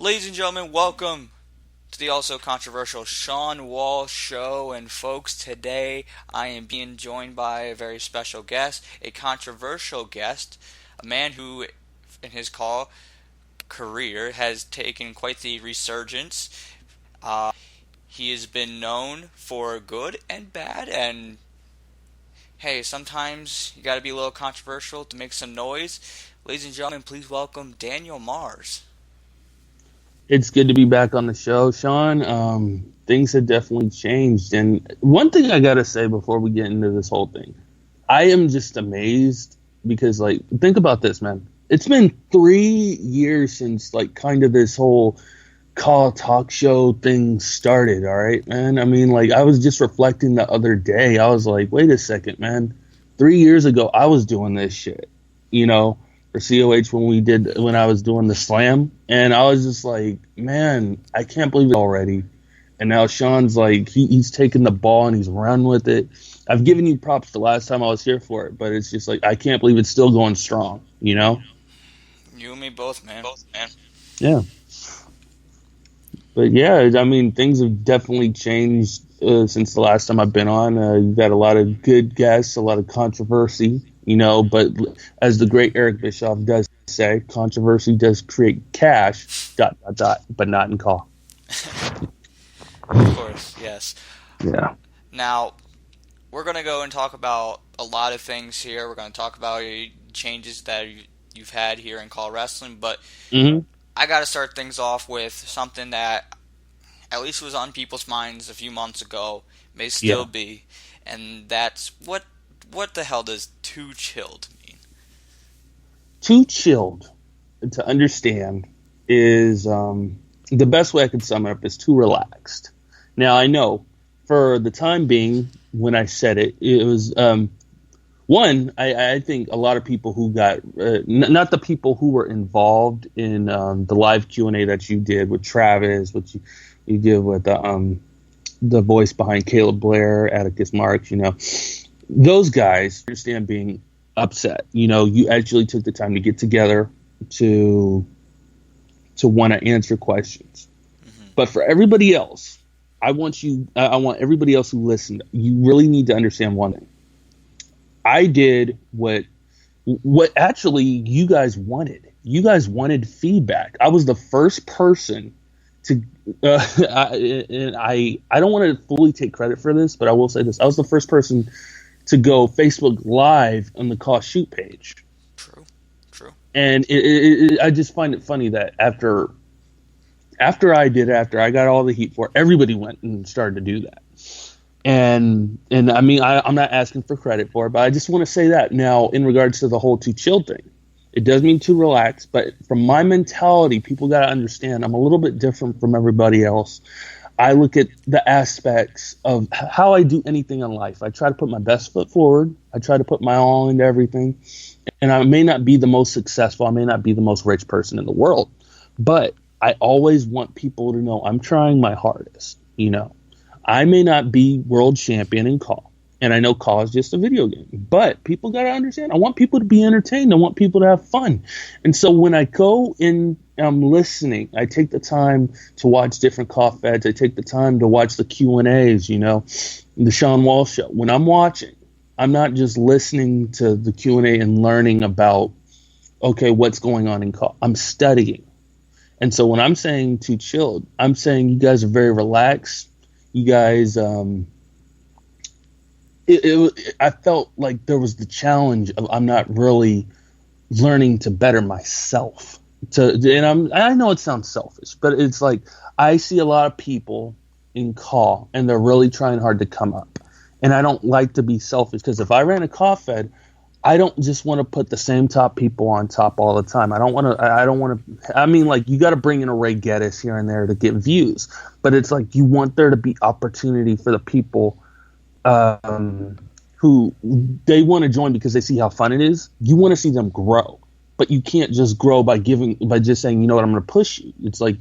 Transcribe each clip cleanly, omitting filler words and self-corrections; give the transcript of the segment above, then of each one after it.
Ladies and gentlemen, welcome to the also controversial Shawn Walsh show. And folks, today I am being joined by a very special guest, a controversial guest, a man who, in his career, has taken quite the resurgence. He has been known for good and bad, and hey, sometimes you gotta be a little controversial to make some noise. Ladies and gentlemen, please welcome Daniel Mars. It's good to be back on the show, Shawn. Things have definitely changed. And one thing I got to say before we get into this whole thing, I am just amazed because, think about this, man. It's been 3 years since, kind of this whole call talk show thing started, all right, man? I mean, I was just reflecting the other day. I was like, wait a second, man. 3 years ago, I was doing this shit, for COH when I was doing the slam, and I was just like, man, I can't believe it already. And now Shawn's he's taking the ball and he's run with it. I've given you props the last time I was here for it, but it's just I can't believe it's still going strong, You and me both, man. Yeah. But yeah, I mean, things have definitely changed since the last time I've been on. You've got a lot of good guests, a lot of controversy. But as the great Eric Bischoff does say, controversy does create cash, ... but not in call. Of course, yes. Yeah. Now, we're going to go and talk about a lot of things here. We're going to talk about changes that you've had here in call wrestling, but I got to start things off with something that at least was on people's minds a few months ago, may still be, and that's what the hell does too chilled mean? Too chilled, to understand, is the best way I could sum it up is too relaxed. Now, I know for the time being, when I said it, it was one. I think a lot of people who got not the people who were involved in the live Q&A that you did with Travis, what you did with the voice behind Caleb Blair, Atticus Marks, those guys understand being upset. You actually took the time to get together to want to answer questions. But for everybody else, I want everybody else who listened, you really need to understand one thing. I did what actually you guys wanted. You guys wanted feedback. I was the first person to I don't want to fully take credit for this, but I will say this. I was the first person to go Facebook Live on the Call Shoot page. True. And I just find it funny that after I did it, after I got all the heat for it, everybody went and started to do that. And I mean, I'm not asking for credit for it, but I just want to say that. Now, in regards to the whole too chill thing, it does mean too relaxed, but from my mentality, people got to understand I'm a little bit different from everybody else. I look at the aspects of how I do anything in life. I try to put my best foot forward. I try to put my all into everything. And I may not be the most successful. I may not be the most rich person in the world. But I always want people to know I'm trying my hardest. I may not be world champion in call. And I know call is just a video game. But people got to understand, I want people to be entertained. I want people to have fun. And so when I go in, I'm listening. I take the time to watch different call feds. I take the time to watch the Q&As, the Shawn Walsh show. When I'm watching, I'm not just listening to the Q&A and learning about, okay, what's going on in call. I'm studying. And so when I'm saying too chilled, I'm saying you guys are very relaxed. You guys, I felt like there was the challenge of I'm not really learning to better myself. I know it sounds selfish, but it's like I see a lot of people in call and they're really trying hard to come up. And I don't like to be selfish because if I ran a call fed, I don't just want to put the same top people on top all the time. I mean, you got to bring in a Ray Geddes here and there to get views, but it's like you want there to be opportunity for the people who they want to join because they see how fun it is. You want to see them grow, but you can't just grow by just saying, you know what, I'm going to push you. It's like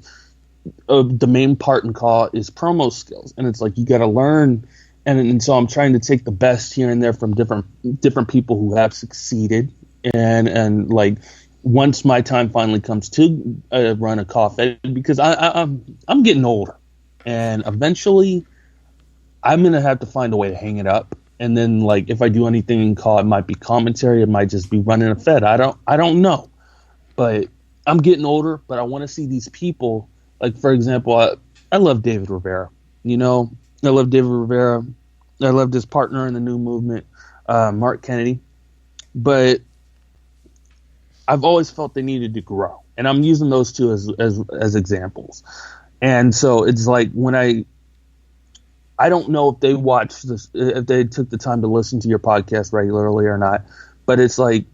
the main part in call is promo skills, and it's like you got to learn. And so I'm trying to take the best here and there from different people who have succeeded, and once my time finally comes to run a coffee, because I'm getting older, and eventually I'm gonna have to find a way to hang it up. And then, like, if I do anything in call, it might be commentary, it might just be running a fed. I don't know, but I'm getting older. But I want to see these people. Like, for example, I love David Rivera. You know, I love David Rivera. I love his partner in the new movement, Mark Kennedy. But I've always felt they needed to grow, and I'm using those two as examples. And so it's like when I don't know if they watched this, if they took the time to listen to your podcast regularly or not, but it's like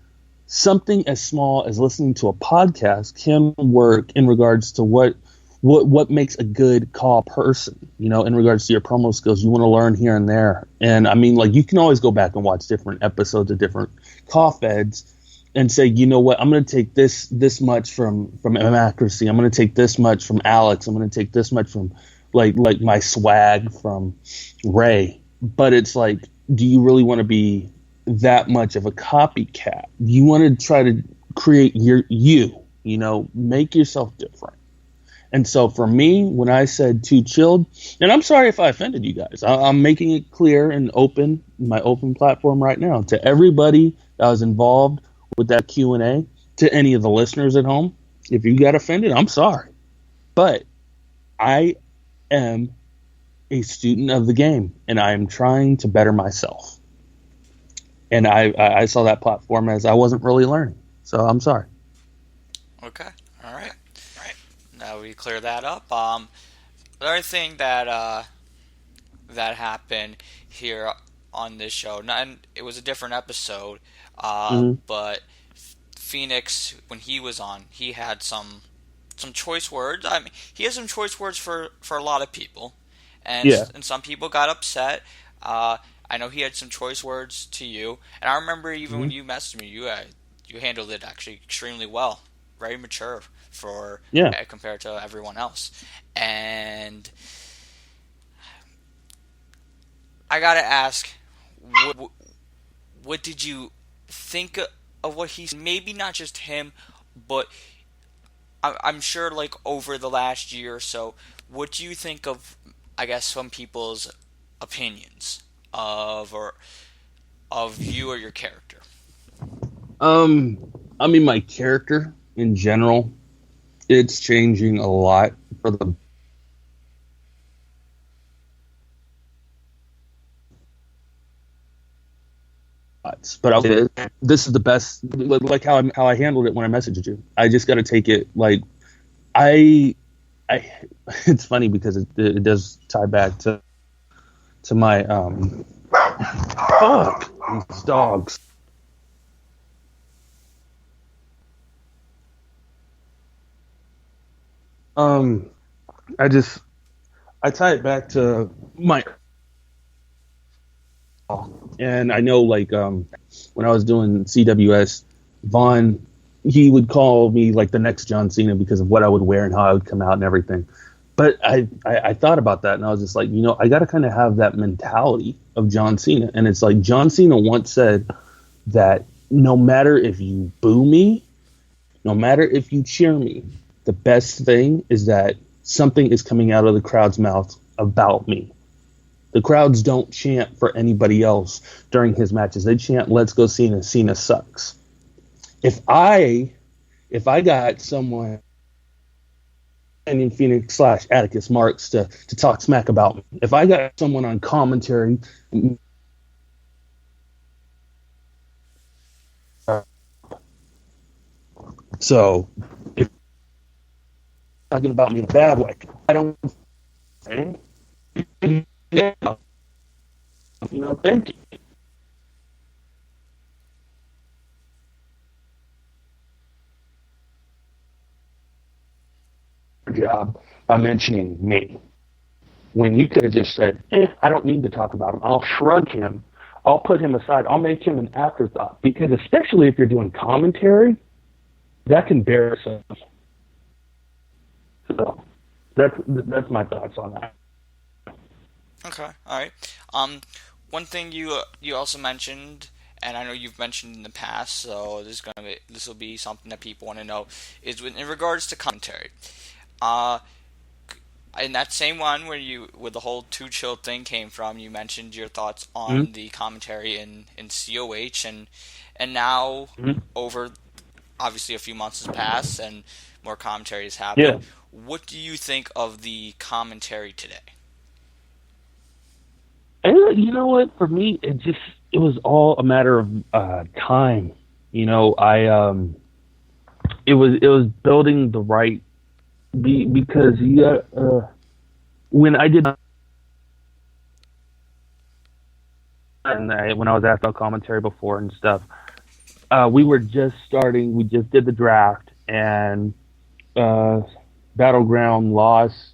something as small as listening to a podcast can work in regards to what makes a good call person, you know, in regards to your promo skills. You want to learn here and there. And I mean, like, you can always go back and watch different episodes of different call feds and say, you know what, I'm going to take this much from Accuracy. I'm going to take this much from Alex. I'm going to take this much from like my swag from Ray. But it's like, do you really want to be that much of a copycat? You want to try to create you know, make yourself different. And so for me, when I said too chilled, and I'm sorry if I offended you guys, I'm making it clear and open, my open platform right now, to everybody that was involved with that Q&A, to any of the listeners at home. If you got offended, I'm sorry. But I am a student of the game, and I am trying to better myself. And I saw that platform as I wasn't really learning. So I'm sorry. Okay. All right. Now we clear that up. The other thing that happened here on this show, and it was a different episode, but Phoenix, when he was on, he had some choice words. I mean, he has some choice words for a lot of people, and some people got upset. I know he had some choice words to you, and I remember even when you messaged me, you handled it actually extremely well, very mature for compared to everyone else. And I gotta ask, what did you think of what he said? Maybe not just him, but I'm sure, like, over the last year or so, what do you think of, I guess, some people's opinions of you or your character? I mean, my character in general, it's changing a lot for the but this is the best, like how I handled it when I messaged you. I just got to take it like I it's funny because it does tie back to my fuck these dogs. I tie it back to my, and I know, like, when I was doing CWS, Vaughn, he would call me like the next John Cena because of what I would wear and how I would come out and everything. But I thought about that, and I was just like, you know, I got to kind of have that mentality of John Cena. And it's like John Cena once said that no matter if you boo me, no matter if you cheer me, the best thing is that something is coming out of the crowd's mouth about me. The crowds don't chant for anybody else during his matches. They chant, "Let's go Cena, Cena sucks." If I got someone in Phoenix / Atticus Marks to talk smack about me, if I got someone on commentary, so if talking about me in a bad way, I don't think, yeah, you know, thank you. Job by mentioning me when you could have just said, I don't need to talk about him. I'll shrug him. I'll put him aside. I'll make him an afterthought, because especially if you're doing commentary, that can bear some. So that's my thoughts on that. Okay, all right. One thing you also mentioned, and I know you've mentioned in the past, so this will be something that people want to know, is in regards to commentary. Uh, in that same one where the whole Too Chill thing came from, you mentioned your thoughts Mm-hmm. on the commentary in COH, and now Mm-hmm. over obviously a few months has passed and more commentary has happened. Yeah. What do you think of the commentary today? And you know what? For me, it was all a matter of time. I it was building the right because when I did when I was asked about commentary before and stuff, we were just starting. We just did the draft and uh, Battleground lost.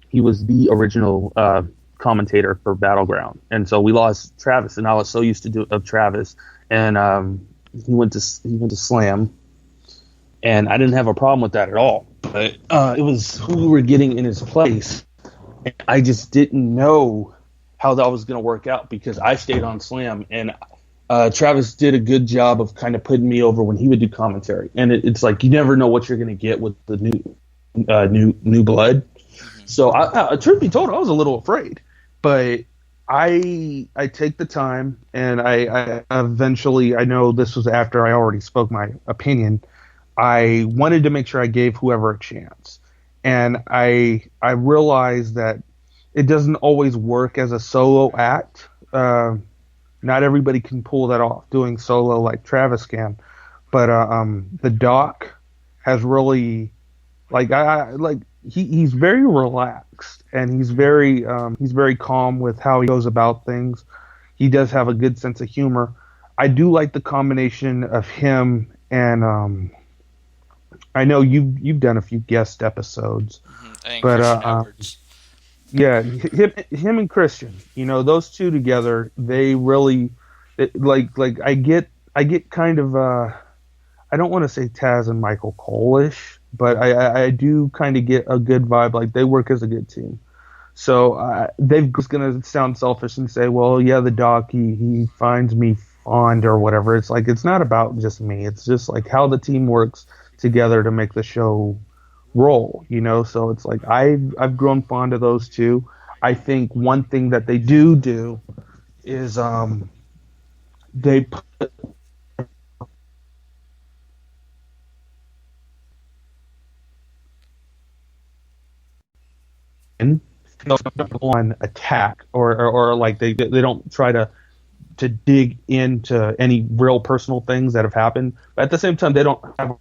He was the original commentator for Battleground, and so we lost Travis, and I was so used of Travis, and he went to Slam, and I didn't have a problem with that at all. But it was who we were getting in his place. And I just didn't know how that was going to work out because I stayed on Slam, and Travis did a good job of kind of putting me over when he would do commentary. And it's like you never know what you're going to get with the new blood. Mm-hmm. So, truth be told, I was a little afraid, but I take the time, and I eventually, I know this was after I already spoke my opinion. I wanted to make sure I gave whoever a chance, and I realized that it doesn't always work as a solo act. Not everybody can pull that off doing solo like Travis can, but the doc has really he's very relaxed and he's very calm with how he goes about things. He does have a good sense of humor. I do like the combination of him and I know you've done a few guest episodes, Mm-hmm. And but Christian Edwards. yeah, him and Christian, those two together, they really I get kind of I don't want to say Taz and Michael Cole-ish, but I do kind of get a good vibe. Like they work as a good team. So they're just gonna sound selfish and say, well, yeah, the doc he finds me fond or whatever. It's like it's not about just me. It's just like how the team works together to make the show roll. So it's like I've grown fond of those two. I think one thing that they do is they put in on attack or like they don't try to dig into any real personal things that have happened, but at the same time they don't have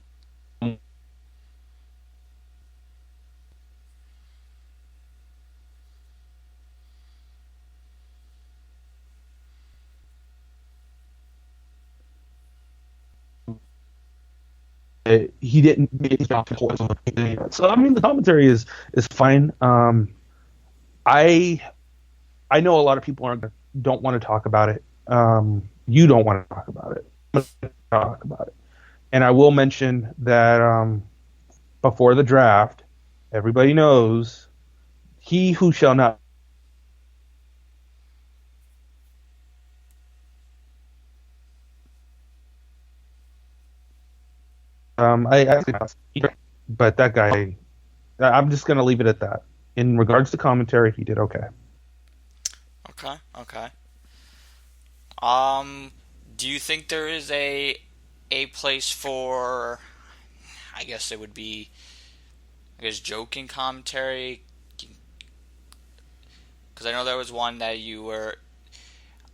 he didn't so I mean the commentary is fine. I know a lot of people don't want to talk about it. You don't want to talk about it. I'm gonna talk about it. And I will mention that before the draft, everybody knows he who shall not. But that guy, I'm just going to leave it at that. In regards to commentary, he did okay. Okay, okay. Do you think there is a place for, I guess it would be, I guess, joking commentary? Because I know there was one that you were,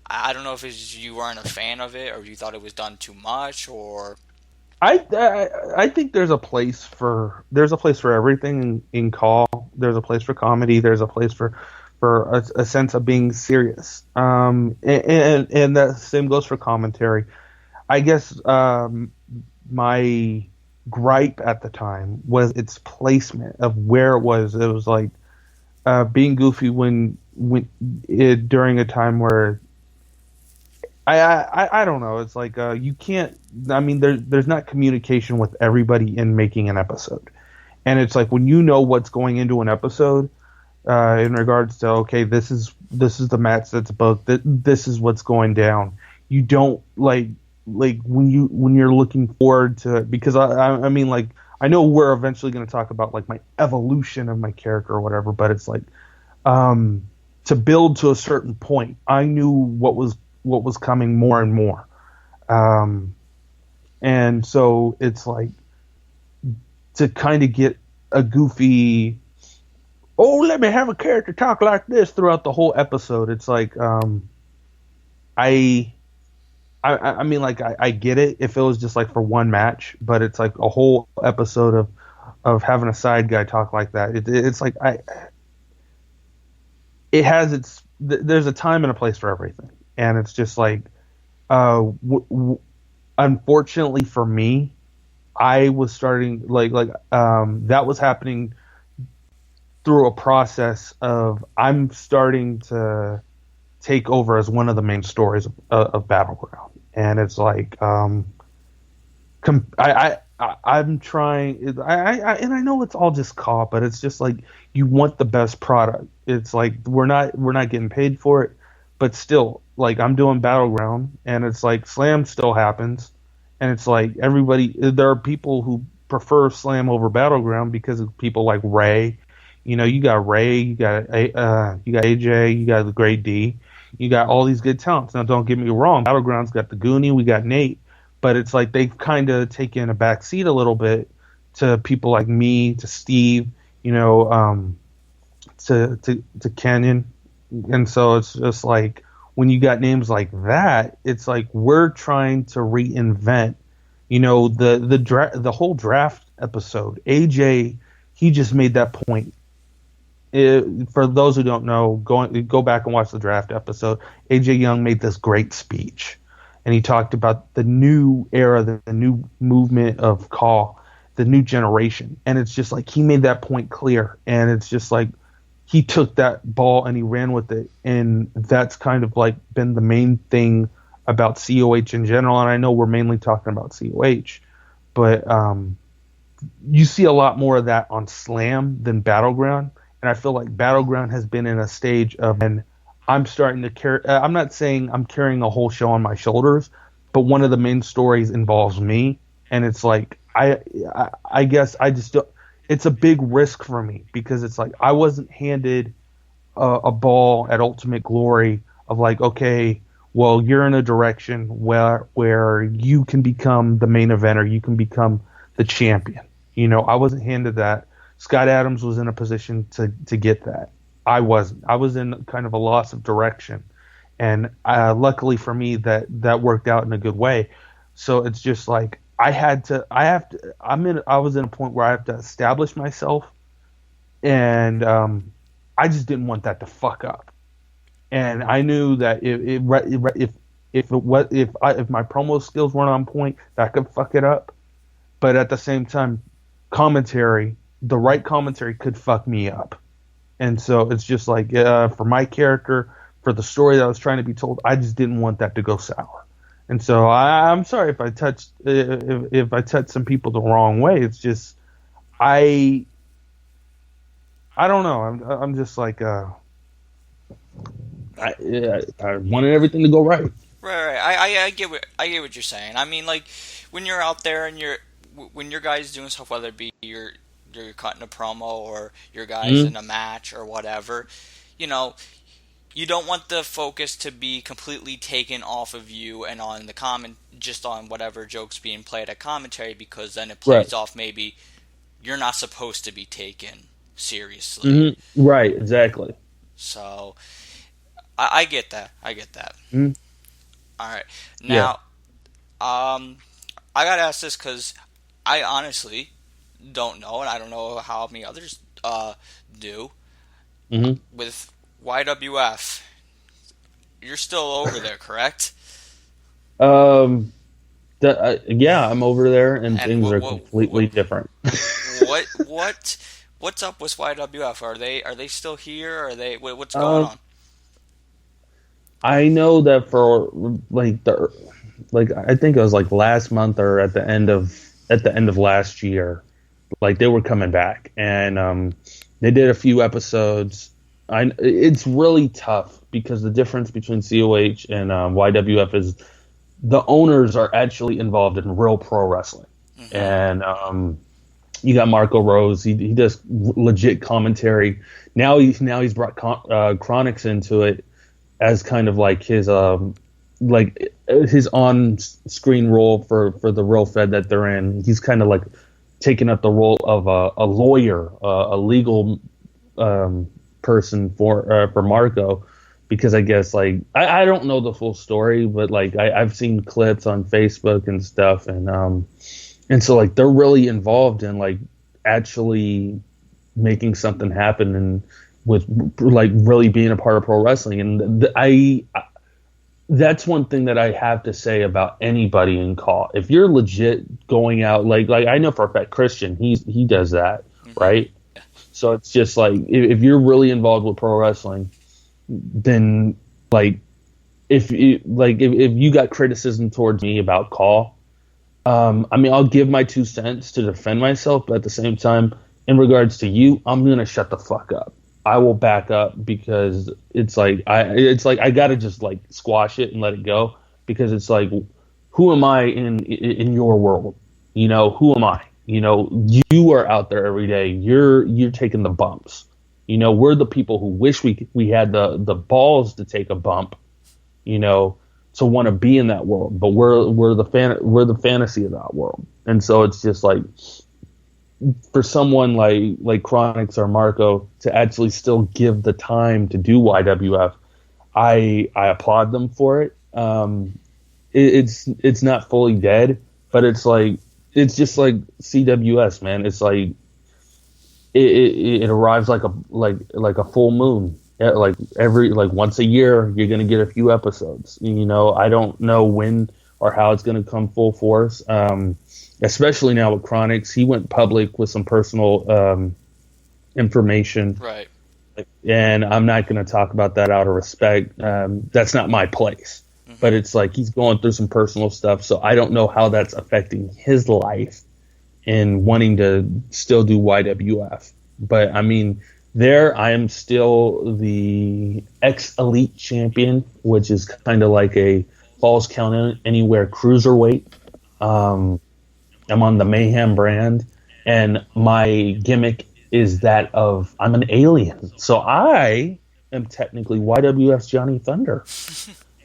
I don't know if you weren't a fan of it or you thought it was done too much or. I think there's a place for everything in call. There's a place for comedy. There's a place for a sense of being serious. And that same goes for commentary. I guess my gripe at the time was its placement of where it was. It was like being goofy during a time where I don't know. It's like you can't. I mean, there's not communication with everybody in making an episode, and it's like when you know what's going into an episode, in regards to, okay, this is the match that's both. This is what's going down. You don't like when you're looking forward to it, because I mean, like, I know we're eventually going to talk about like my evolution of my character or whatever, but it's like to build to a certain point, I knew what was coming more and more, and so it's like to kind of get a goofy, oh, let me have a character talk like this throughout the whole episode. It's like I mean, like, I get it if it was just like for one match, but it's like a whole episode of having a side guy talk like that. It's like there's a time and a place for everything, and it's just like, unfortunately for me, I was starting that was happening through a process of I'm starting to take over as one of the main stories of Battleground, and it's like I'm trying. And I know it's all just cop, but it's just like you want the best product. It's like we're not getting paid for it, but still, like, I'm doing Battleground, and it's like Slam still happens, and it's like there are people who prefer Slam over Battleground because of people like Ray. You know, you got Ray, you got AJ, you got the Great D, you got all these good talents. Now, don't get me wrong, Battleground's got the Goonie, we got Nate, but it's like they've kind of taken a back seat a little bit to people like me, to Steve, you know, to Kenyon, and so it's just like when you got names like that, it's like we're trying to reinvent, you know, the whole draft episode. AJ, he just made that point. For those who don't know, go back and watch the draft episode. AJ Young made this great speech, and he talked about the new era, the new movement of call, the new generation, and it's just like he made that point clear, and it's just like he took that ball and he ran with it, and that's kind of like been the main thing about COH in general. And I know we're mainly talking about COH, but you see a lot more of that on Slam than Battleground. And I feel like Battleground has been in a stage of, and I'm starting to carry. I'm not saying I'm carrying a whole show on my shoulders, but one of the main stories involves me, and it's like I guess I just don't. It's a big risk for me because it's like I wasn't handed a ball at Ultimate Glory of like, okay, well, you're in a direction where you can become the main eventer, you can become the champion. You know, I wasn't handed that. Scott Adams was in a position to get that. I wasn't. I was in kind of a loss of direction, and luckily for me that worked out in a good way. So it's just like I was in a point where I have to establish myself, and I just didn't want that to fuck up. And I knew that if my promo skills weren't on point, that could fuck it up. But at the same time, the right commentary could fuck me up. And so it's just like, for my character, for the story that I was trying to be told, I just didn't want that to go sour. And so I'm sorry if I touched some people the wrong way. It's just I don't know. I'm just like I wanted everything to go right. Right. I get what you're saying. I mean, like, when you're out there and when your guys doing stuff, whether it be you're cutting a promo or your guys in a match or whatever, you know, you don't want the focus to be completely taken off of you and on the just on whatever jokes being played at commentary, because then it plays off maybe you're not supposed to be taken seriously. Mm-hmm. Right, exactly. So I get that. Mm-hmm. All right. Now, I gotta ask this because I honestly don't know, and I don't know how many others do. Mm-hmm. With YWF, you're still over there, correct? Yeah, I'm over there, and things are completely different. What's up with YWF? Are they still here? What's going on? I know that for I think it was like last month or at the end of last year, like they were coming back, and they did a few episodes, it's really tough because the difference between COH and YWF is the owners are actually involved in real pro wrestling. Mm-hmm. And you got Marco Rose. He does legit commentary. Now he's brought Chronics into it as kind of like his on-screen role for the real Fed that they're in. He's kind of like taking up the role of a lawyer, a legal person for Marco, because I guess like I don't know the full story, but like I've seen clips on Facebook and stuff, and so like they're really involved in like actually making something happen and with like really being a part of pro wrestling. And that's one thing that I have to say about anybody in call. If you're legit going out, like I know for a fact Christian, he does that, right? So it's just like if you're really involved with pro wrestling, then like if you got criticism towards me about call, I mean I'll give my 2 cents to defend myself, but at the same time, in regards to you, I'm gonna shut the fuck up. I will back up because it's like I gotta just like squash it and let it go, because it's like, who am I in your world? You know, who am I? You know, you are out there every day. You're taking the bumps. You know, we're the people who wish we had the balls to take a bump, you know, to want to be in that world. But we're the fantasy of that world. And so it's just like, for someone like Chronics or Marco to actually still give the time to do YWF, I applaud them for it. It's not fully dead, but it's just like CWS, man. It's like it arrives like a full moon. Like once a year, you're gonna get a few episodes. You know, I don't know when or how it's gonna come full force. Especially now with Chronics, he went public with some personal information. Right. And I'm not going to talk about that out of respect. That's not my place. Mm-hmm. But it's like he's going through some personal stuff, so I don't know how that's affecting his life in wanting to still do YWF. But, I mean, there I am still the ex-elite champion, which is kind of like a Falls Count Anywhere cruiserweight. I'm on the Mayhem brand, and my gimmick is that of I'm an alien. So I am technically YWF's Johnny Thunder.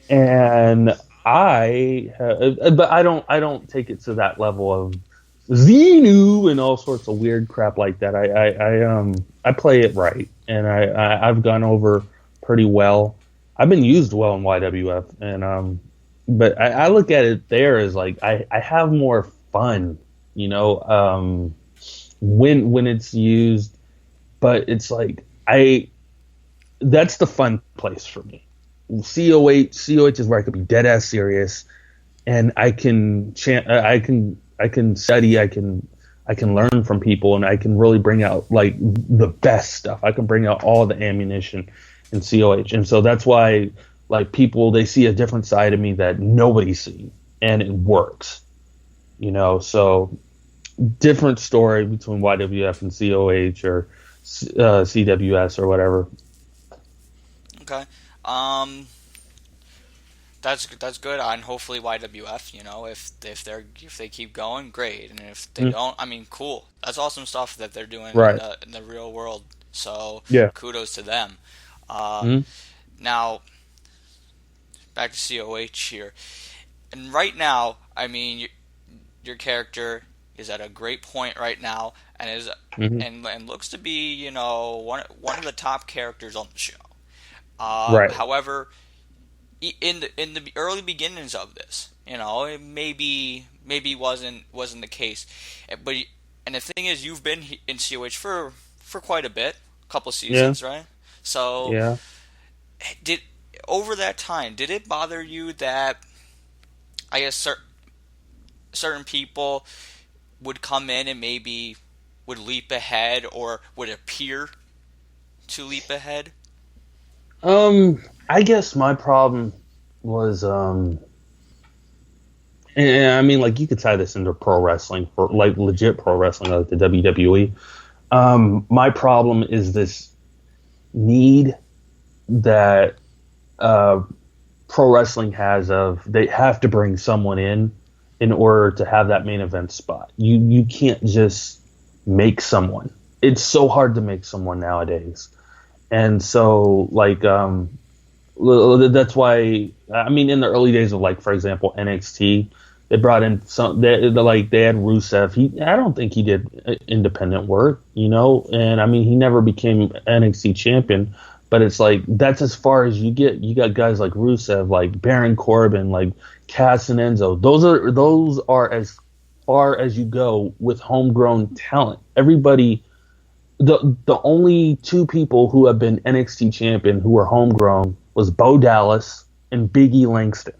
And but I don't take it to that level of Xenu and all sorts of weird crap like that. I play it right, and I've gone over pretty well. I've been used well in YWF, and but I look at it there as like I have more fun, you know, when it's used, but it's like that's the fun place for me. COH is where I could be dead ass serious, and I can study, I can learn from people, and I can really bring out like the best stuff. I can bring out all the ammunition in COH, and so that's why like people, they see a different side of me that nobody's seen, and it works. You know, so different story between YWF and COH or CWS or whatever. Okay, that's good. And hopefully YWF, you know, if they keep going, great. And if they don't, I mean, cool. That's awesome stuff that they're doing in the real world. So yeah, kudos to them. Now back to COH here, and right now, I mean, your character is at a great point right now, and is and looks to be, you know, one of the top characters on the show. However, in the early beginnings of this, you know, it maybe wasn't the case, but and the thing is, you've been in COH for quite a bit, a couple seasons, right? So over that time, did it bother you that, I guess, certain people would come in and maybe would leap ahead or would appear to leap ahead? I guess my problem was, and I mean, like, you could tie this into pro wrestling, for like legit pro wrestling, like the WWE. My problem is this need that pro wrestling has of they have to bring someone in order to have that main event spot. You can't just make someone. It's so hard to make someone nowadays. And so, like, that's why, I mean, in the early days of, like, for example, NXT, they brought in they had Rusev. I don't think he did independent work, you know? And, I mean, he never became NXT champion. But it's like, that's as far as you get. You got guys like Rusev, like Baron Corbin, like Cass and Enzo. Those are as far as you go with homegrown talent. Everybody, the only two people who have been NXT champion who were homegrown was Bo Dallas and Big E Langston.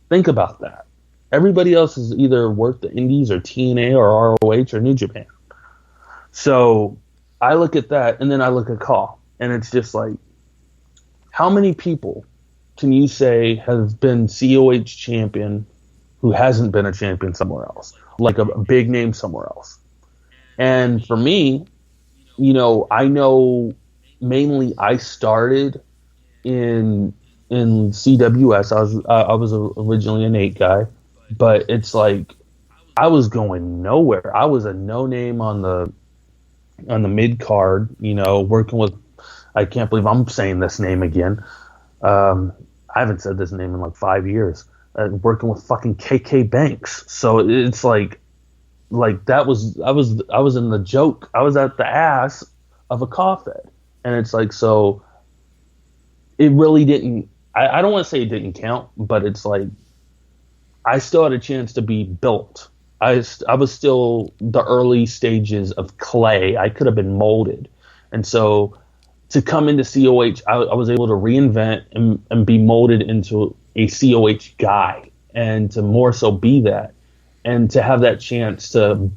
Think about that. Everybody else has either worked the Indies or TNA or ROH or New Japan. So I look at that, and then I look at Call, and it's just like, how many people can you say have been COH champion who hasn't been a champion somewhere else, like a big name somewhere else? And for me, you know, I know mainly I started in CWS. I was originally an 8 guy, but it's like I was going nowhere. I was a no name on the mid card, you know, working with, I can't believe I'm saying this name again. I haven't said this name in like 5 years. Working with fucking KK Banks. So it's like that was, I was in the joke. I was at the ass of a coffin. And it's like, so it really didn't, I don't want to say it didn't count, but it's like, I still had a chance to be built. I was still the early stages of clay. I could have been molded. And so to come into COH, I was able to reinvent and be molded into a COH guy, and to more so be that, and to have that chance to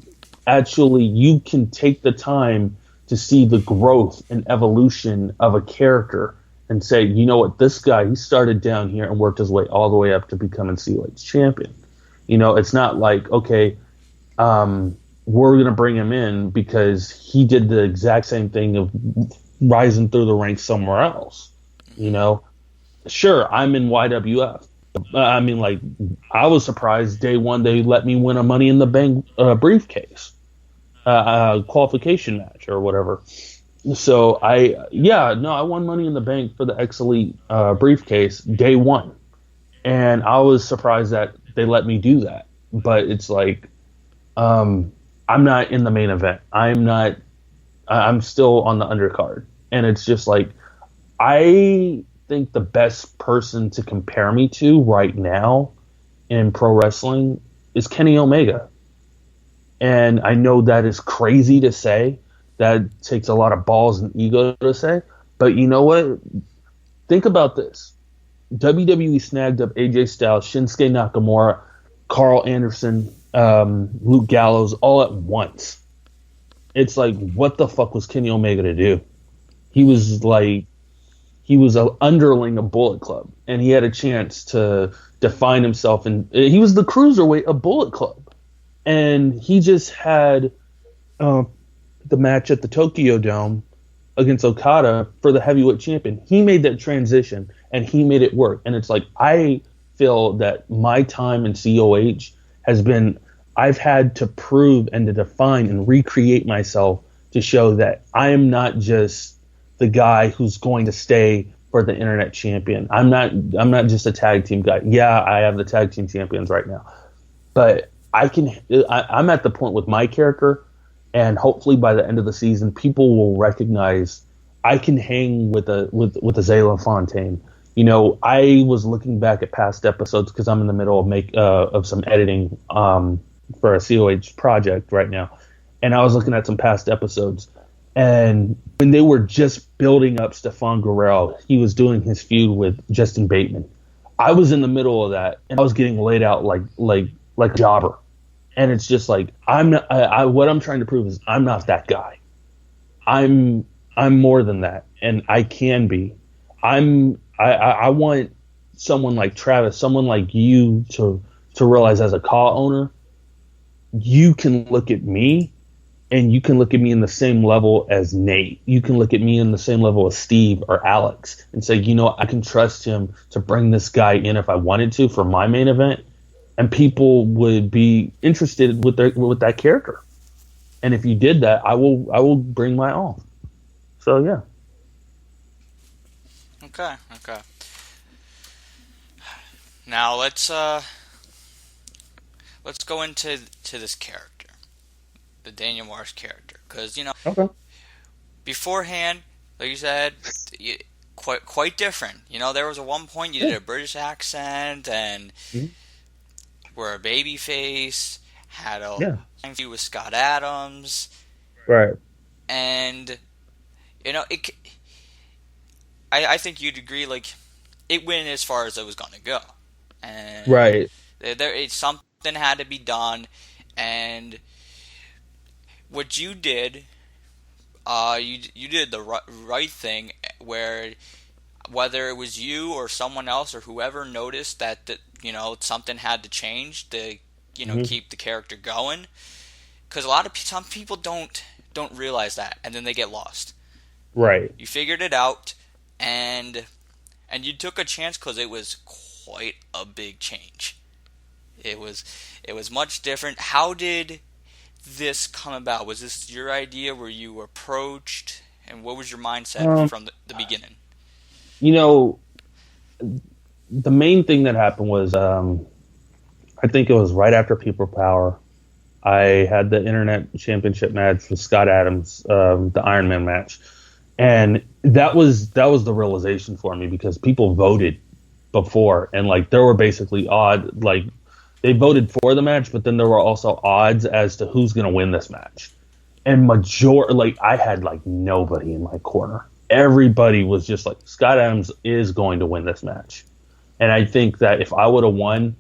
actually, you can take the time to see the growth and evolution of a character and say, you know what, this guy, he started down here and worked his way all the way up to becoming COH champion. You know, it's not like, okay, we're going to bring him in because he did the exact same thing of rising through the ranks somewhere else. You know, sure, I'm in YWF. I mean, like, I was surprised day one they let me win a Money in the Bank briefcase, qualification match or whatever. So I won Money in the Bank for the X Elite briefcase day one. And I was surprised that they let me do that. But it's like, I'm not in the main event. I'm still on the undercard. And it's just like, I think the best person to compare me to right now in pro wrestling is Kenny Omega. And I know that is crazy to say. That takes a lot of balls and ego to say. But you know what? Think about this. WWE snagged up AJ Styles, Shinsuke Nakamura, Carl Anderson, Luke Gallows all at once. It's like, what the fuck was Kenny Omega to do? He was an underling of Bullet Club, and he had a chance to define himself. And he was the cruiserweight of Bullet Club. And he just had the match at the Tokyo Dome against Okada for the heavyweight champion. He made that transition, and he made it work. And it's like, I feel that my time in COH has been, I've had to prove and to define and recreate myself to show that I am not just the guy who's going to stay for the internet champion. I'm not just a tag team guy. Yeah, I have the tag team champions right now, but I'm at the point with my character, and hopefully by the end of the season, people will recognize I can hang with a Zay LaFontaine. You know, I was looking back at past episodes because I'm in the middle of some editing for a COH project right now, and I was looking at some past episodes. And when they were just building up Stephon Guerrero, he was doing his feud with Justin Bateman. I was in the middle of that, and I was getting laid out like a jobber. And it's just like, I'm not. What I'm trying to prove is I'm not that guy. I'm more than that, and I can be. I want someone like Travis, someone like you, to realize as a car owner, you can look at me And you can look at me in the same level as Nate. You can look at me in the same level as Steve or Alex and say, I can trust him to bring this guy in if I wanted to for my main event. And people would be interested with that character. And if you did that, I will bring my all. So, yeah. Okay. Now let's go into this character, the Daniel Marsh character, because Okay. beforehand, like you said, quite different. There was one point you did a British accent and were a baby face, had a feud with Scott Adams, right? And I think you'd agree, like, it went as far as it was going to go, and right. Something had to be done, and what you did, you did the right thing, where whether it was you or someone else or whoever noticed that something had to change to keep the character going, because some people don't realize that, and then they get lost. Right. You figured it out, and you took a chance because it was quite a big change. It was much different. How did this come about? Was this your idea? Were you approached? And what was your mindset from the beginning? The main thing that happened was, I think it was right after People Power. I had the Internet Championship match with Scott Adams, the Iron Man match. And that was the realization for me, because people voted before, and like there were basically odd, like they voted for the match, but then there were also odds as to who's going to win this match. And I had like nobody in my corner. Everybody was just like, Scott Adams is going to win this match. And I think that if I would have won,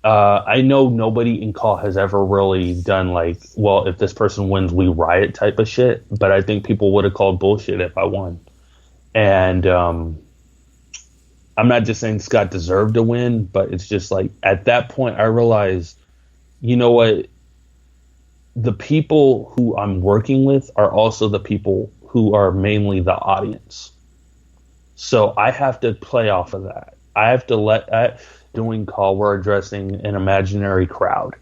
I know nobody in Call has ever really done like, well, if this person wins, we riot type of shit. But I think people would have called bullshit if I won. And I'm not just saying Scott deserved to win, but it's just like at that point I realized, you know what? The people who I'm working with are also the people who are mainly the audience. So I have to play off of that. I have to doing Call, we're addressing an imaginary crowd.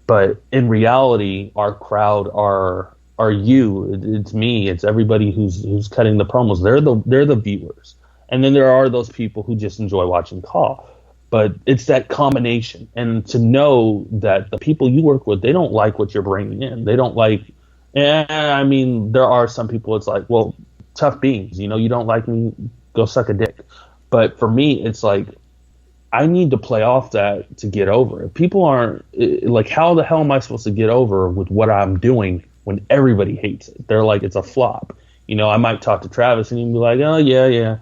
But in reality, our crowd are you. It's me. It's everybody who's cutting the promos. They're the viewers. And then there are those people who just enjoy watching Call. But it's that combination. And to know that the people you work with, they don't like what you're bringing in. They don't like... I mean, there are some people it's like, well, tough beans. You don't like me, go suck a dick. But for me, it's like, I need to play off that to get over. If people aren't... Like, how the hell am I supposed to get over with what I'm doing when everybody hates it? They're like, it's a flop. I might talk to Travis and he'd be like, oh, yeah.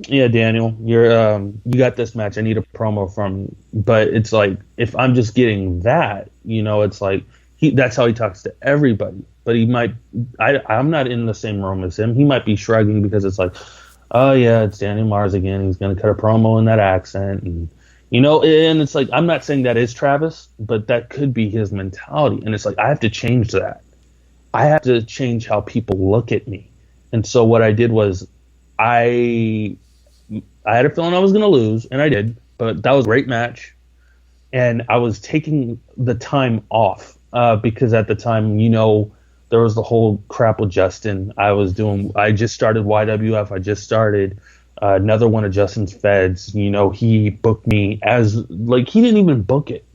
Yeah, Daniel, you got this match. I need a promo from... But it's like, if I'm just getting that, it's like, that's how he talks to everybody. But he might... I'm not in the same room as him. He might be shrugging because it's like, oh, yeah, it's Daniel Mars again. He's going to cut a promo in that accent. And, and it's like, I'm not saying that is Travis, but that could be his mentality. And it's like, I have to change that. I have to change how people look at me. And so what I did was I had a feeling I was going to lose, and I did. But that was a great match. And I was taking the time off because at the time, there was the whole crap with Justin. I just started YWF. I just started another one of Justin's feds. He booked me as, like, he didn't even book it.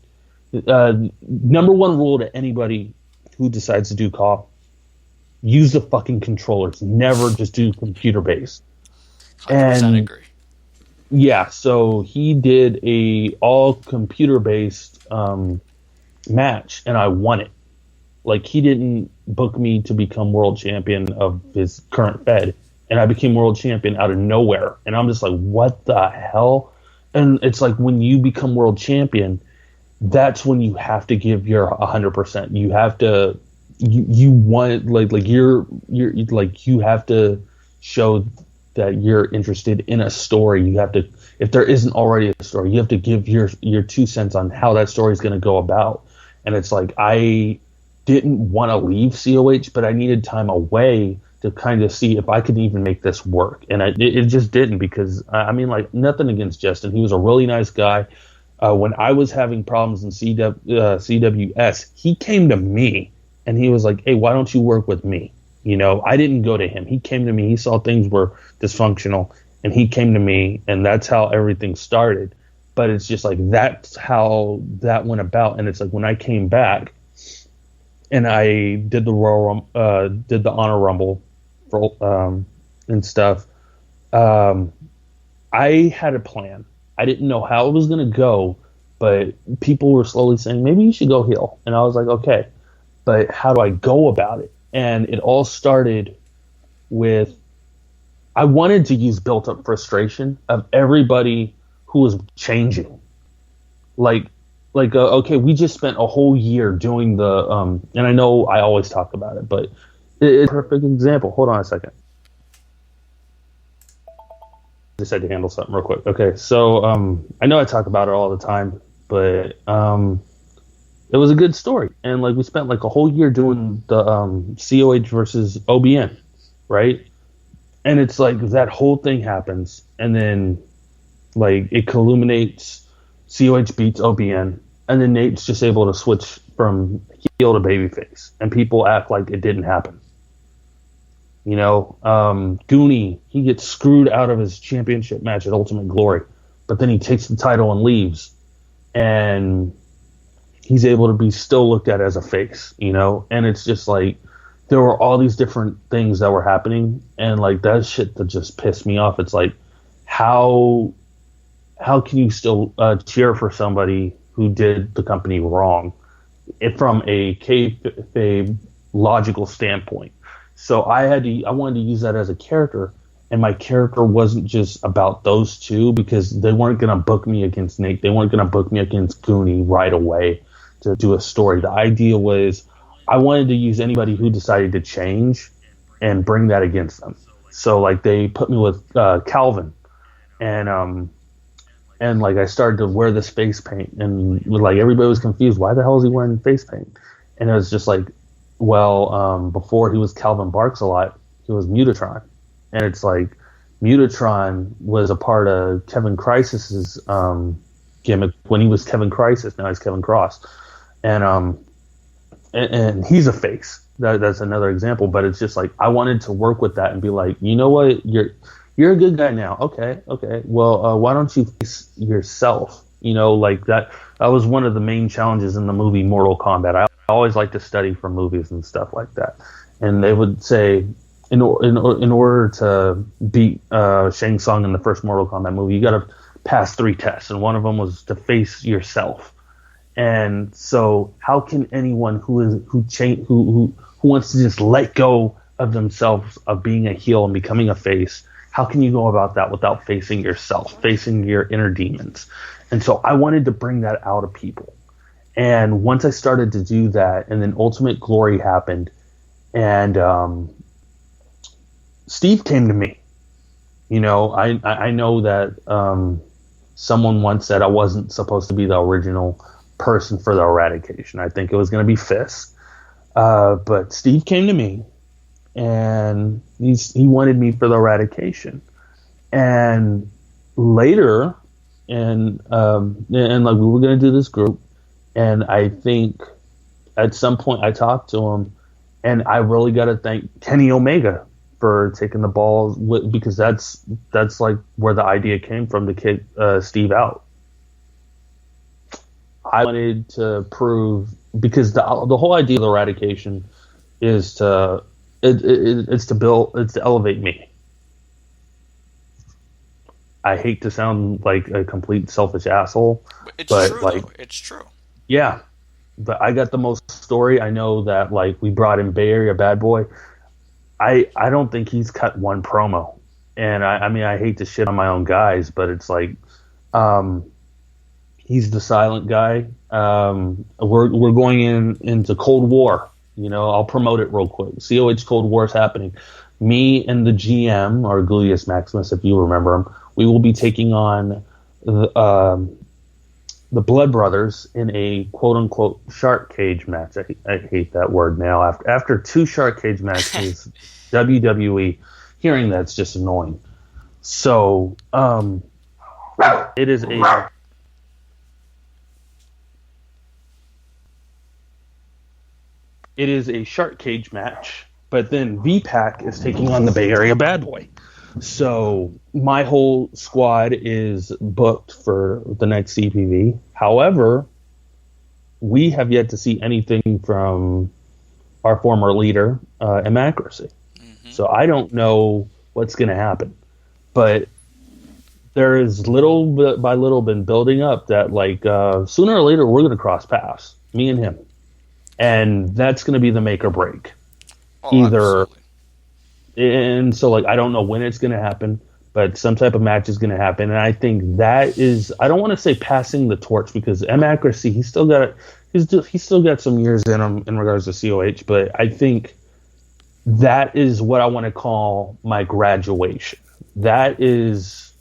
Number one rule to anybody who decides to do Call, use the fucking controllers. Never just do computer-based. 100% agree. Yeah, so he did a all computer-based match, and I won it. Like, he didn't book me to become world champion of his current fed, and I became world champion out of nowhere. And I'm just like, what the hell? And it's like, when you become world champion, that's when you have to give your 100%. You have to, you want, like you're like, you have to show that you're interested in a story. You have to, if there isn't already a story, you have to give your 2 cents on how that story is going to go about. And it's like, didn't want to leave COH, but I needed time away to kind of see if I could even make this work. And it just didn't, because, I mean, like, nothing against Justin. He was a really nice guy. When I was having problems in CWS, he came to me and he was like, hey, why don't you work with me? You know, I didn't go to him. He came to me. He saw things were dysfunctional and he came to me, and that's how everything started. But it's just like, that's how that went about. And it's like, when I came back and I did the did the Honor Rumble for, and stuff, I had a plan. I didn't know how it was going to go, but people were slowly saying, maybe you should go heel. And I was like, okay, but how do I go about it? And it all started with, I wanted to use built-up frustration of everybody who was changing. Okay, we just spent a whole year doing the, and I know I always talk about it, but it's a perfect example. Hold on a second. I just had to handle something real quick. Okay, so I know I talk about it all the time, but it was a good story. And like, we spent like a whole year doing the COH versus OBN, right? And it's like, that whole thing happens, and then like it culminates, COH beats OBN, and then Nate's just able to switch from heel to babyface, and people act like it didn't happen. You know, Goonie, he gets screwed out of his championship match at Ultimate Glory, but then he takes the title and leaves, and he's able to be still looked at as a face, you know? And it's just like, there were all these different things that were happening, and like, that shit that just pissed me off. It's like, how can you still cheer for somebody who did the company wrong from a kayfabe logical standpoint? So I wanted to use that as a character, and my character wasn't just about those two, because they weren't going to book me against Nate. They weren't going to book me against Goonie right away to do a story. The idea was, I wanted to use anybody who decided to change and bring that against them. So like, they put me with Calvin, and like, I started to wear this face paint, and like, everybody was confused. Why the hell is he wearing face paint? And it was just like, well, before he was Calvin Barks a lot, he was Mutatron. And it's like, Mutatron was a part of Kevin Crisis's gimmick when he was Kevin Crisis. Now he's Kevin Cross. And he's a face. That's another example. But it's just like, I wanted to work with that and be like, you know what? You're a good guy now. Okay. Well, why don't you face yourself? You know, like that was one of the main challenges in the movie Mortal Kombat. I always like to study from movies and stuff like that. And they would say, in order to beat Shang Tsung in the first Mortal Kombat movie, you got to pass 3 tests, and one of them was to face yourself. And so, how can anyone who wants to just let go of themselves, of being a heel and becoming a face, how can you go about that without facing yourself, facing your inner demons? And so I wanted to bring that out of people. And once I started to do that, and then Ultimate Glory happened, and Steve came to me. You know, I know that someone once said I wasn't supposed to be the original person for the Eradication. I think it was going to be Fist. But Steve came to me, and he wanted me for the Eradication. And later, and like, we were going to do this group, and I think at some point I talked to him, and I really got to thank Kenny Omega for taking the ball, because that's like where the idea came from to kick Steve out. I wanted to prove, because the whole idea of the Eradication is to elevate me. I hate to sound like a complete selfish asshole, but true, like, though. It's true. Yeah, but I got the most story. I know that, like, we brought in Bay Area Bad Boy. I don't think he's cut one promo, and I mean, I hate to shit on my own guys, but it's like, he's the silent guy. We're going into Cold War. You know, I'll promote it real quick. COH Cold War is happening. Me and the GM, or Gullius Maximus, if you remember him, we will be taking on the Blood Brothers in a quote unquote shark cage match. I hate that word now. After 2 shark cage matches, WWE, hearing that's just annoying. So it is a shark cage match, but then VPAC is taking on the Bay Area Bad Boy. So my whole squad is booked for the next CPV. However, we have yet to see anything from our former leader, Inaccuracy. Mm-hmm. So I don't know what's going to happen. But there is little bit by little been building up that, like, sooner or later we're going to cross paths, me and him. And that's going to be the make or break. Either... Absolutely. And so, like, I don't know when it's going to happen, but some type of match is going to happen. And I think that is, I don't want to say passing the torch, because Inaccuracy, he's still got some years in him in regards to COH, but I think that is what I want to call my graduation. That is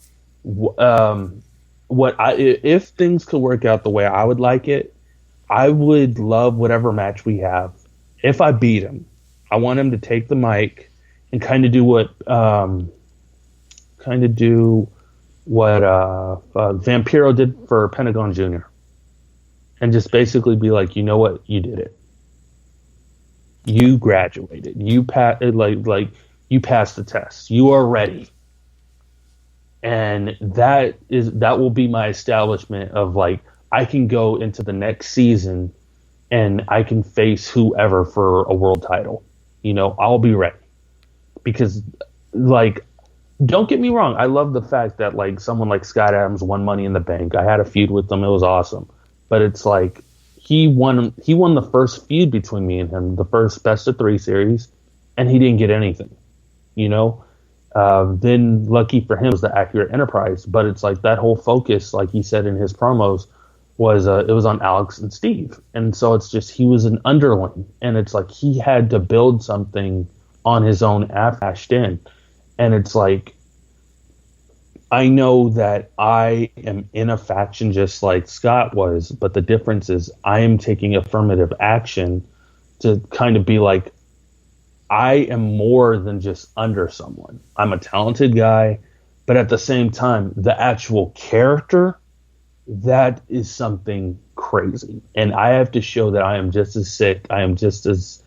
if things could work out the way I would like it, I would love whatever match we have. If I beat him, I want him to take the mic and kind of do what Vampiro did for Pentagon Jr. And just basically be like, you know what, you did it. You graduated. You you passed the test. You are ready. And that will be my establishment of, like, I can go into the next season and I can face whoever for a world title. You know, I'll be ready. Because, like, don't get me wrong, I love the fact that, like, someone like Scott Adams won Money in the Bank. I had a feud with him. It was awesome. But it's like, he won the first feud between me and him, the first best of 3 series, and he didn't get anything. You know? Then, lucky for him, was the Accurate Enterprise. But it's like that whole focus, like he said in his promos, was it was on Alex and Steve. And so it's just, he was an underling. And it's like he had to build something on his own cashed in. And it's like, I know that I am in a faction just like Scott was, but the difference is I am taking affirmative action to kind of be like, I am more than just under someone. I'm a talented guy, but at the same time, the actual character, that is something crazy. And I have to show that I am just as sick. I am just as...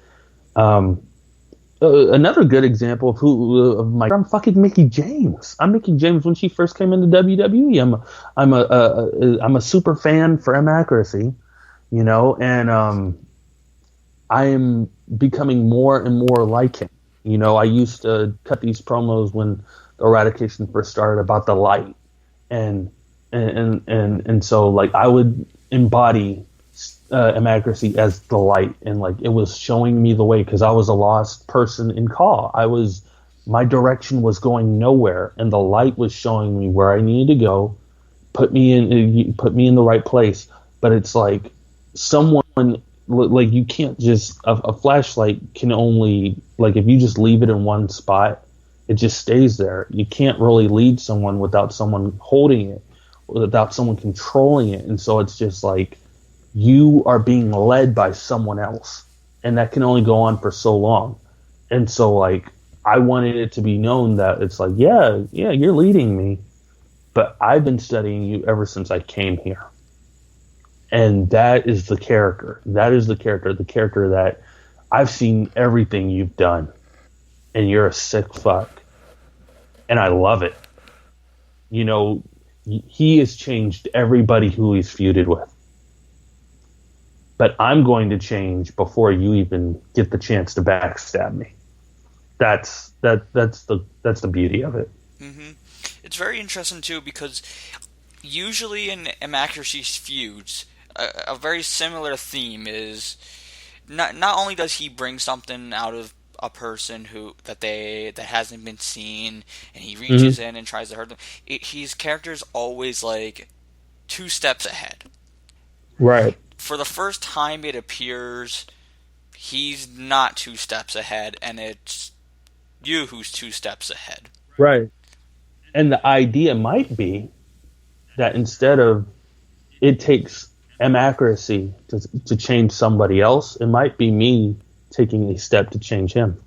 another good example of I'm fucking Mickie James. I'm Mickie James when she first came into WWE. I'm a super fan for Inaccuracy, you know, and I am becoming more and more like him. You know, I used to cut these promos when the Eradication first started about the light, and so, like, I would embody Inaccuracy as the light, and, like, it was showing me the way, because I was a lost person in CAW. My direction was going nowhere, and the light was showing me where I needed to go, put me in the right place. But it's like, someone, like, you can't just, a flashlight can only, like, if you just leave it in one spot, it just stays there. You can't really lead someone without someone holding it, without someone controlling it. And so it's just like, you are being led by someone else, and that can only go on for so long. And so, like, I wanted it to be known that it's like, yeah, you're leading me, but I've been studying you ever since I came here. And that is the character. That is the character that I've seen everything you've done, and you're a sick fuck. And I love it. You know, he has changed everybody who he's feuded with. But I'm going to change before you even get the chance to backstab me. That's the beauty of it. Mm-hmm. It's very interesting too, because usually in Inaccuracy's feuds, a very similar theme is not only does he bring something out of a person that hasn't been seen, and he reaches in and tries to hurt them. His character's always like 2 steps ahead. Right. For the first time it appears, he's not 2 steps ahead, and it's you who's 2 steps ahead. Right. And the idea might be that instead of it takes accuracy to change somebody else, it might be me taking a step to change him.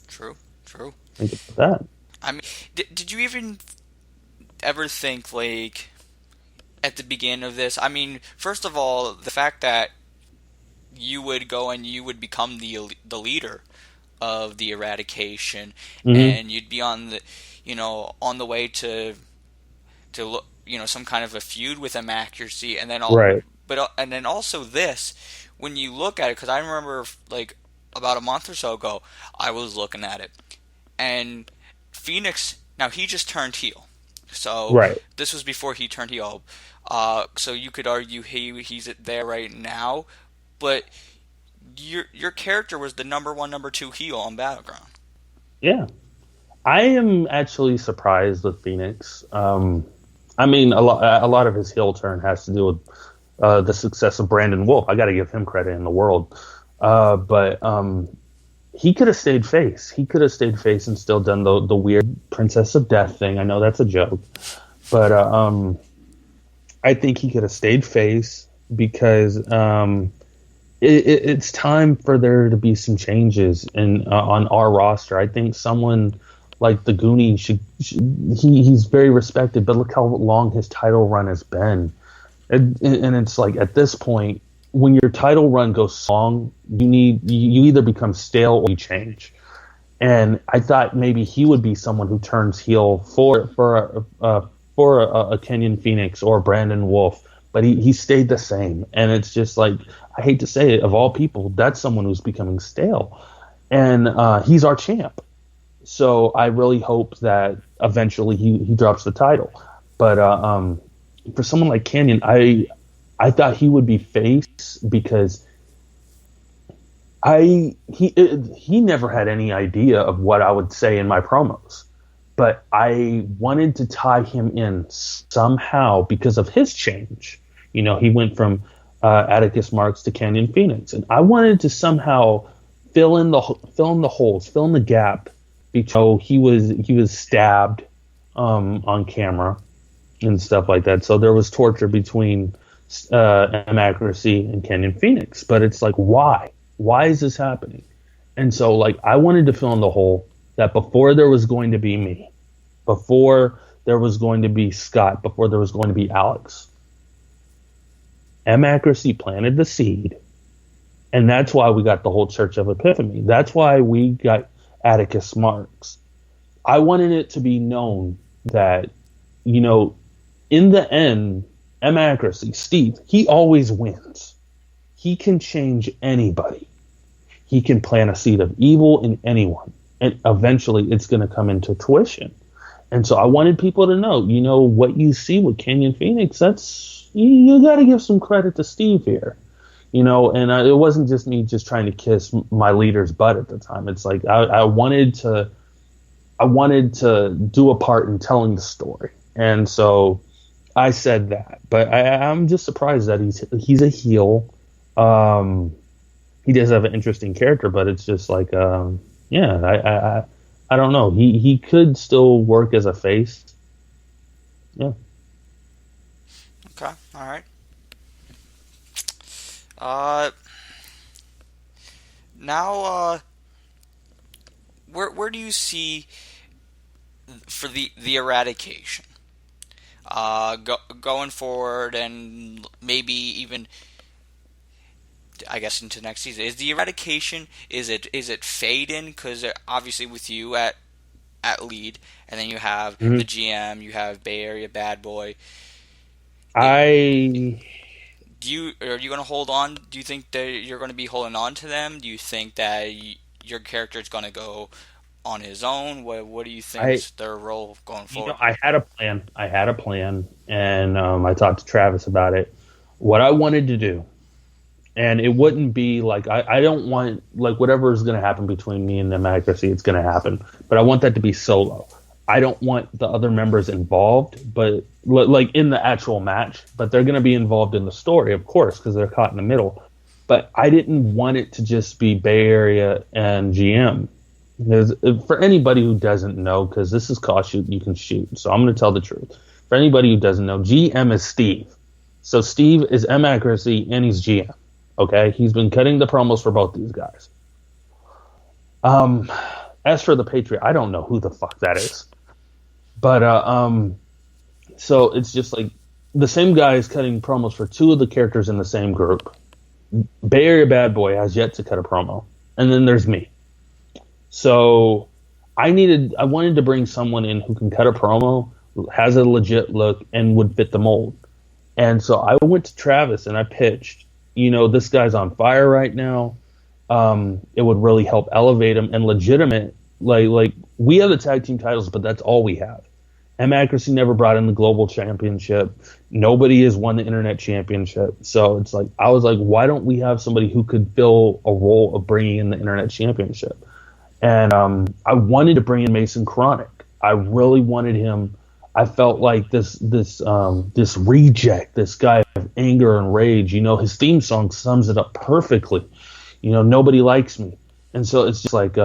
True. Think about that. I mean, did you even ever think, like, at the beginning of this? I mean, first of all, the fact that you would go and you would become the leader of the Eradication, and you'd be on the way to look, some kind of a feud with him, accuracy, and then Right. and then also this, when you look at it, because I remember like about a month or so ago, I was looking at it, and Phoenix, now he just turned heel, so Right. this was before he turned heel, so you could argue he's there right now, but your character was the number 1, number 2 heel on Battleground. Yeah. I am actually surprised with Phoenix. I mean, a lot of his heel turn has to do with the success of Brandon Wolf. I got to give him credit in the world. But he could have stayed face. He could have stayed face and still done the weird Princess of Death thing. I know that's a joke. But I think he could have stayed face because it's time for there to be some changes on our roster. I think someone like the Goonie he's very respected, but look how long his title run has been. And it's like, at this point, when your title run goes long, you either become stale or you change. And I thought maybe he would be someone who turns heel for a Kenyon Phoenix or Brandon Wolf, but he stayed the same. And it's just like, I hate to say it, of all people, that's someone who's becoming stale. And he's our champ. So I really hope that eventually he drops the title. But for someone like Kenyon, I thought he would be face because he never had any idea of what I would say in my promos. But I wanted to tie him in somehow because of his change. He went from Atticus Marks to Kenyon Phoenix, and I wanted to somehow fill in the holes, fill in the gap. Because he was stabbed on camera and stuff like that. So there was torture between Accuracy and Kenyon Phoenix. But it's like, why? Why is this happening? And so, like, I wanted to fill in the hole that before there was going to be me, before there was going to be Scott, before there was going to be Alex, Accuracy planted the seed. And that's why we got the whole Church of Epiphany. That's why we got Atticus Marks. I wanted it to be known that, in the end, Accuracy, Steve, he always wins. He can change anybody. He can plant a seed of evil in anyone. And eventually it's going to come into tuition. And so I wanted people to know, what you see with Kenyon Phoenix, you got to give some credit to Steve here. And it wasn't just me just trying to kiss my leader's butt at the time. It's like I wanted to do a part in telling the story, and so I said that. But I'm just surprised that he's a heel. He does have an interesting character, but it's just like, I don't know. He could still work as a face. Yeah. Okay. All right. Now, where do you see for the Eradication going forward, and maybe even, I guess, into next season? Is the Eradication, is it fade in? Because obviously with you at lead, and then you have the GM, you have Bay Area Bad Boy. Are you going to hold on? Do you think that you're going to be holding on to them? Do you think that your character is going to go on his own? What do you think is their role going forward? I had a plan, and I talked to Travis about it. What I wanted to do, and it wouldn't be like, I don't want, like, whatever is going to happen between me and Democracy, it's going to happen. But I want that to be solo. I don't want the other members involved, but like in the actual match, but they're going to be involved in the story, of course, because they're caught in the middle. But I didn't want it to just be Bay Area and GM. For anybody who doesn't know, because this is Call Shoot, You Can Shoot, so I'm going to tell the truth. For anybody who doesn't know, GM is Steve. So Steve is M Accuracy and he's GM. Okay, he's been cutting the promos for both these guys. As for the Patriot, I don't know who the fuck that is, but so it's just like the same guy is cutting promos for two of the characters in the same group. Bay Area Bad Boy has yet to cut a promo, and then there's me. So I wanted to bring someone in who can cut a promo, has a legit look, and would fit the mold. And so I went to Travis and I pitched, this guy's on fire right now. It would really help elevate him and legitimate. Like we have the tag team titles, but that's all we have. M Accuracy never brought in the global championship. Nobody has won the internet championship. So it's like, I was like, why don't we have somebody who could fill a role of bringing in the internet championship? And I wanted to bring in Mason Chronic. I really wanted him. I felt like this reject, this guy of anger and rage, his theme song sums it up perfectly. Nobody likes me. And so it's just like,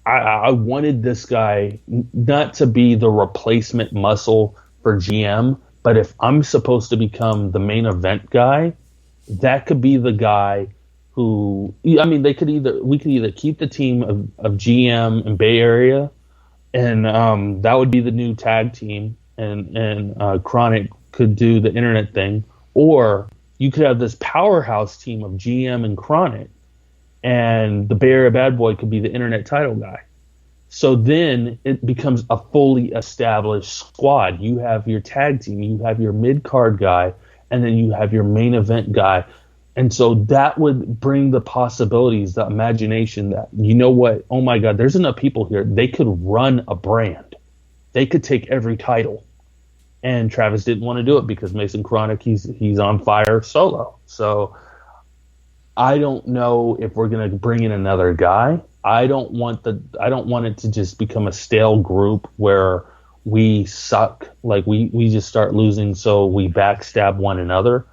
I wanted this guy not to be the replacement muscle for GM, but if I'm supposed to become the main event guy, that could be the guy who, we could either keep the team of GM and Bay Area, and that would be the new tag team, and Chronic could do the internet thing, or you could have this powerhouse team of GM and Chronic, and the Bay Area Bad Boy could be the internet title guy. So then it becomes a fully established squad. You have your tag team, you have your mid-card guy, and then you have your main event guy. And so that would bring the possibilities, the imagination that, what, oh my God, there's enough people here. They could run a brand. They could take every title. And Travis didn't want to do it because Mason Chronic, he's on fire solo. So I don't know if we're going to bring in another guy. I don't want it to just become a stale group where we suck, like we just start losing, so we backstab one another.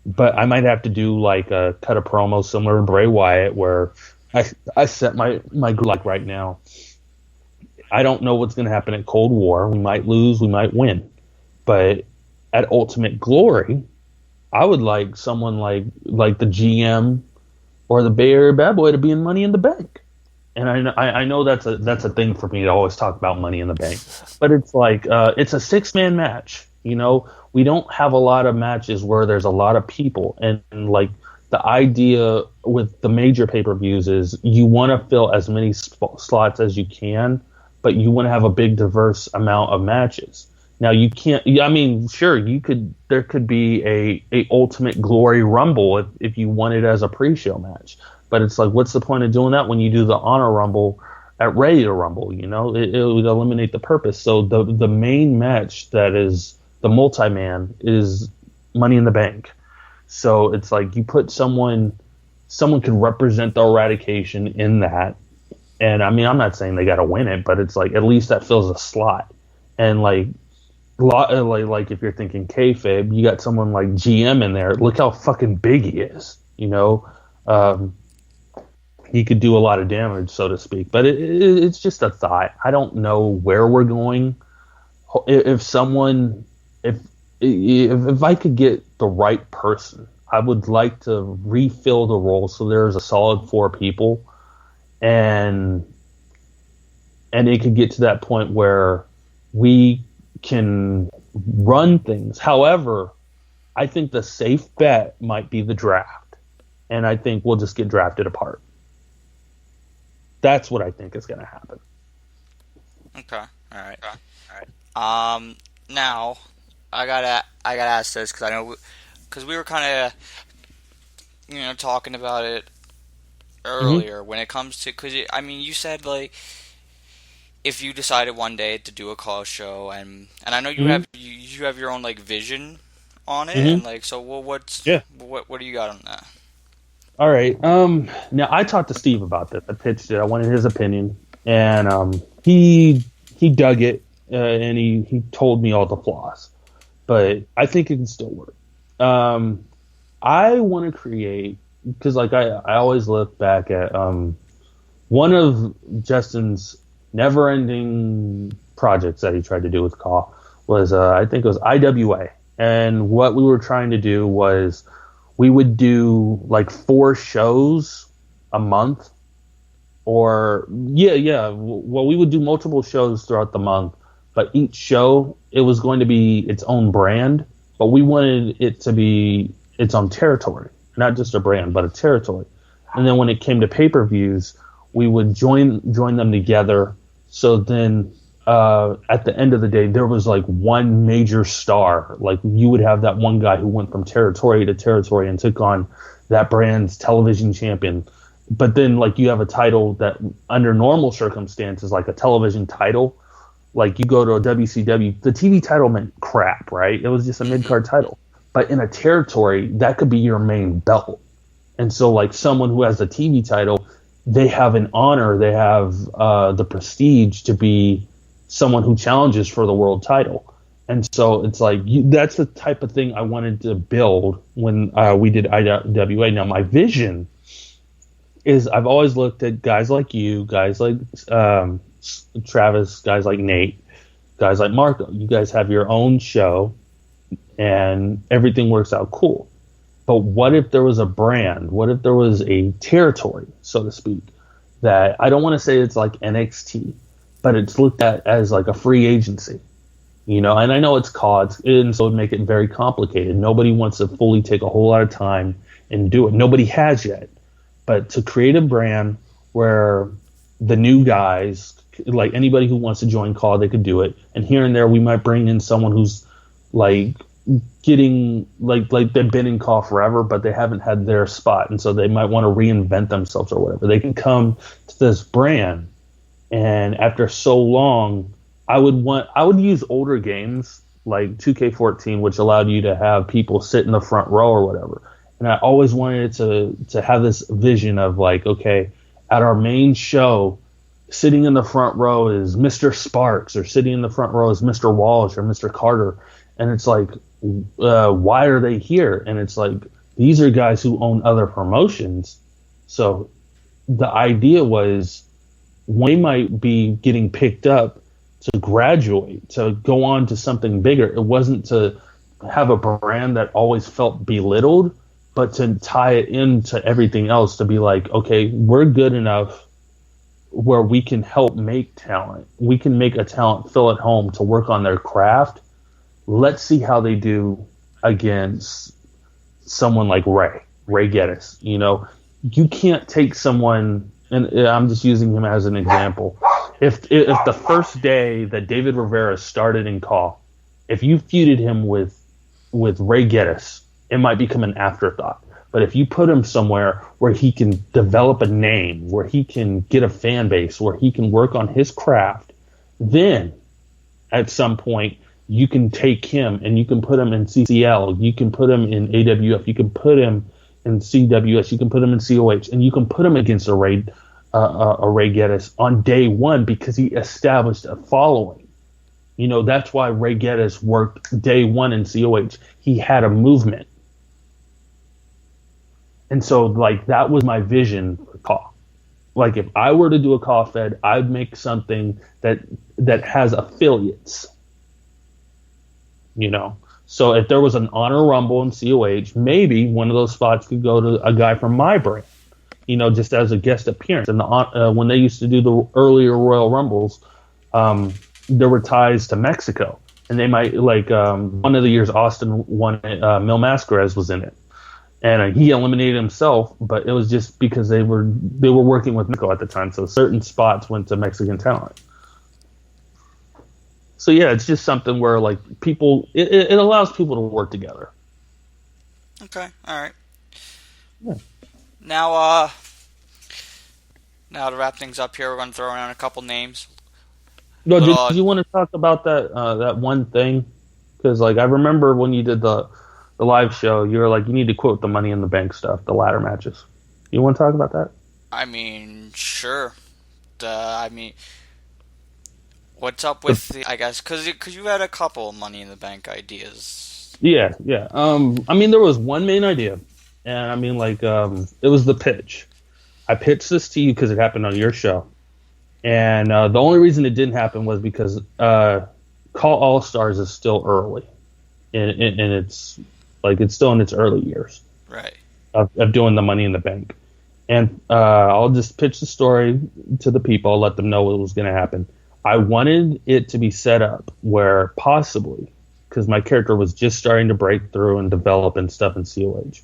But I might have to do like a cut a promo similar to Bray Wyatt, where I set my group like right now. I don't know what's going to happen at Cold War. We might lose, we might win, but at Ultimate Glory, I would like someone like the GM or the Bay Area Bad Boy to be in Money in the Bank. And I know that's a thing for me to always talk about Money in the Bank, but it's like it's a 6-man match. We don't have a lot of matches where there's a lot of people, and like the idea with the major pay-per-views is you want to fill as many slots as you can, but you want to have a big diverse amount of matches. Now you can't. Sure, you could. There could be a Ultimate Glory Rumble if you want it as a pre-show match. But it's like, what's the point of doing that when you do the Honor Rumble at Ready to Rumble? It would eliminate the purpose. So the main match that is the multi-man is Money in the Bank. So it's like you put someone can represent the Eradication in that. And I'm not saying they got to win it, but it's like at least that fills a slot. And like if you're thinking kayfabe, you got someone like GM in there. Look how fucking big he is. He could do a lot of damage, so to speak. But it's just a thought. I don't know where we're going. If I could get the right person, I would like to refill the role so there's a solid 4 people, and it could get to that point where we can run things. However, I think the safe bet might be the draft, and I think we'll just get drafted apart. That's what I think is going to happen. Okay. All right. Now I gotta ask this because we were kind of talking about it earlier when it comes to, because you said like if you decided one day to do a call show, and I know you have your own like vision on it, and like, so what do you got on that? All right. Now I talked to Steve about this. I pitched it. I wanted his opinion, and he dug it, and he told me all the flaws, but I think it can still work. I want to create, because like I always look back at one of Justin's never-ending projects that he tried to do with Caw was I think it was IWA, and what we were trying to do was we would do like 4 shows a month, or well, we would do multiple shows throughout the month, but each show it was going to be its own brand, but we wanted it to be its own territory, not just a brand, but a territory. And then when it came to pay-per-views, we would join them together. So then at the end of the day, there was like one major star. Like you would have that one guy who went from territory to territory and took on that brand's television champion. But then like you have a title that under normal circumstances, like a television title, like you go to a WCW, the TV title meant crap, right? It was just a mid-card title. But in a territory, that could be your main belt. And so like someone who has a TV title, they have an honor, they have the prestige to be someone who challenges for the world title. And so it's like that's the type of thing I wanted to build when we did IWA. Now my vision is I've always looked at guys like you, guys like Travis, guys like Nate, guys like Marco. You guys have your own show and everything works out cool. But what if there was a brand? What if there was a territory, so to speak, that I don't want to say it's like NXT, but it's looked at as like a free agency, you know? And I know it's COD, and so it would make it very complicated. Nobody wants to fully take a whole lot of time and do it. Nobody has yet. But to create a brand where the new guys, like anybody who wants to join COD, they could do it. And here and there, we might bring in someone who's like getting like they've been in COD forever, but they haven't had their spot, and so they might want to reinvent themselves or whatever. They can come to this brand, and after so long, I would use older games like 2K14, which allowed you to have people sit in the front row or whatever. And I always wanted it to have this vision of like, okay, at our main show, sitting in the front row is Mr. Sparks, or sitting in the front row is Mr. Walsh or Mr. Carter. And it's like, why are they here? And it's like, these are guys who own other promotions. So the idea was they might be getting picked up to graduate, to go on to something bigger. It wasn't to have a brand that always felt belittled, but to tie it into everything else, to be like, okay, we're good enough where we can help make talent. We can make a talent feel at home to work on their craft. Let's see how they do against someone like Ray Geddes. You know, you can't take someone, and I'm just using him as an example. If the first day that David Rivera started in CAW, if you feuded him with Ray Geddes, it might become an afterthought. But if you put him somewhere where he can develop a name, where he can get a fan base, where he can work on his craft, then at some point you can take him and you can put him in CCL, you can put him in AWF, you can put him in CWS, you can put him in COH, and you can put him against a Ray Geddes on day one because he established a following. You know, that's why Ray Geddes worked day one in COH. He had a movement. And so, like, that was my vision for CAW. Like, if I were to do a CAW Fed, I'd make something that has affiliates. You know? So if there was an Honor Rumble in COH, maybe one of those spots could go to a guy from my brand, you know, just as a guest appearance. And when they used to do the earlier Royal Rumbles, there were ties to Mexico. And they might, like, one of the years Austin won it, Mil Mascares was in it. And he eliminated himself, but it was just because they were working with Mexico at the time, so certain spots went to Mexican talent. So yeah, it's just something where like people, it allows people to work together. Okay, all right. Yeah. Now to wrap things up here, we're going to throw around a couple names. No, did you want to talk about that one thing? Because like I remember when you did the live show, you were like, you need to quote the Money in the Bank stuff, the ladder matches. You want to talk about that? I mean, sure. What's up with the, I guess, because you had a couple Money in the Bank ideas. Yeah. I mean, there was one main idea, and I mean, like, it was the pitch. I pitched this to you because it happened on your show, and the only reason it didn't happen was because Call All Stars is still early, and it's like it's still in its early years, right? Of doing the Money in the Bank. And I'll just pitch the story to the people, I'll let them know what was going to happen. I wanted it to be set up where possibly, because my character was just starting to break through and develop and stuff in COH,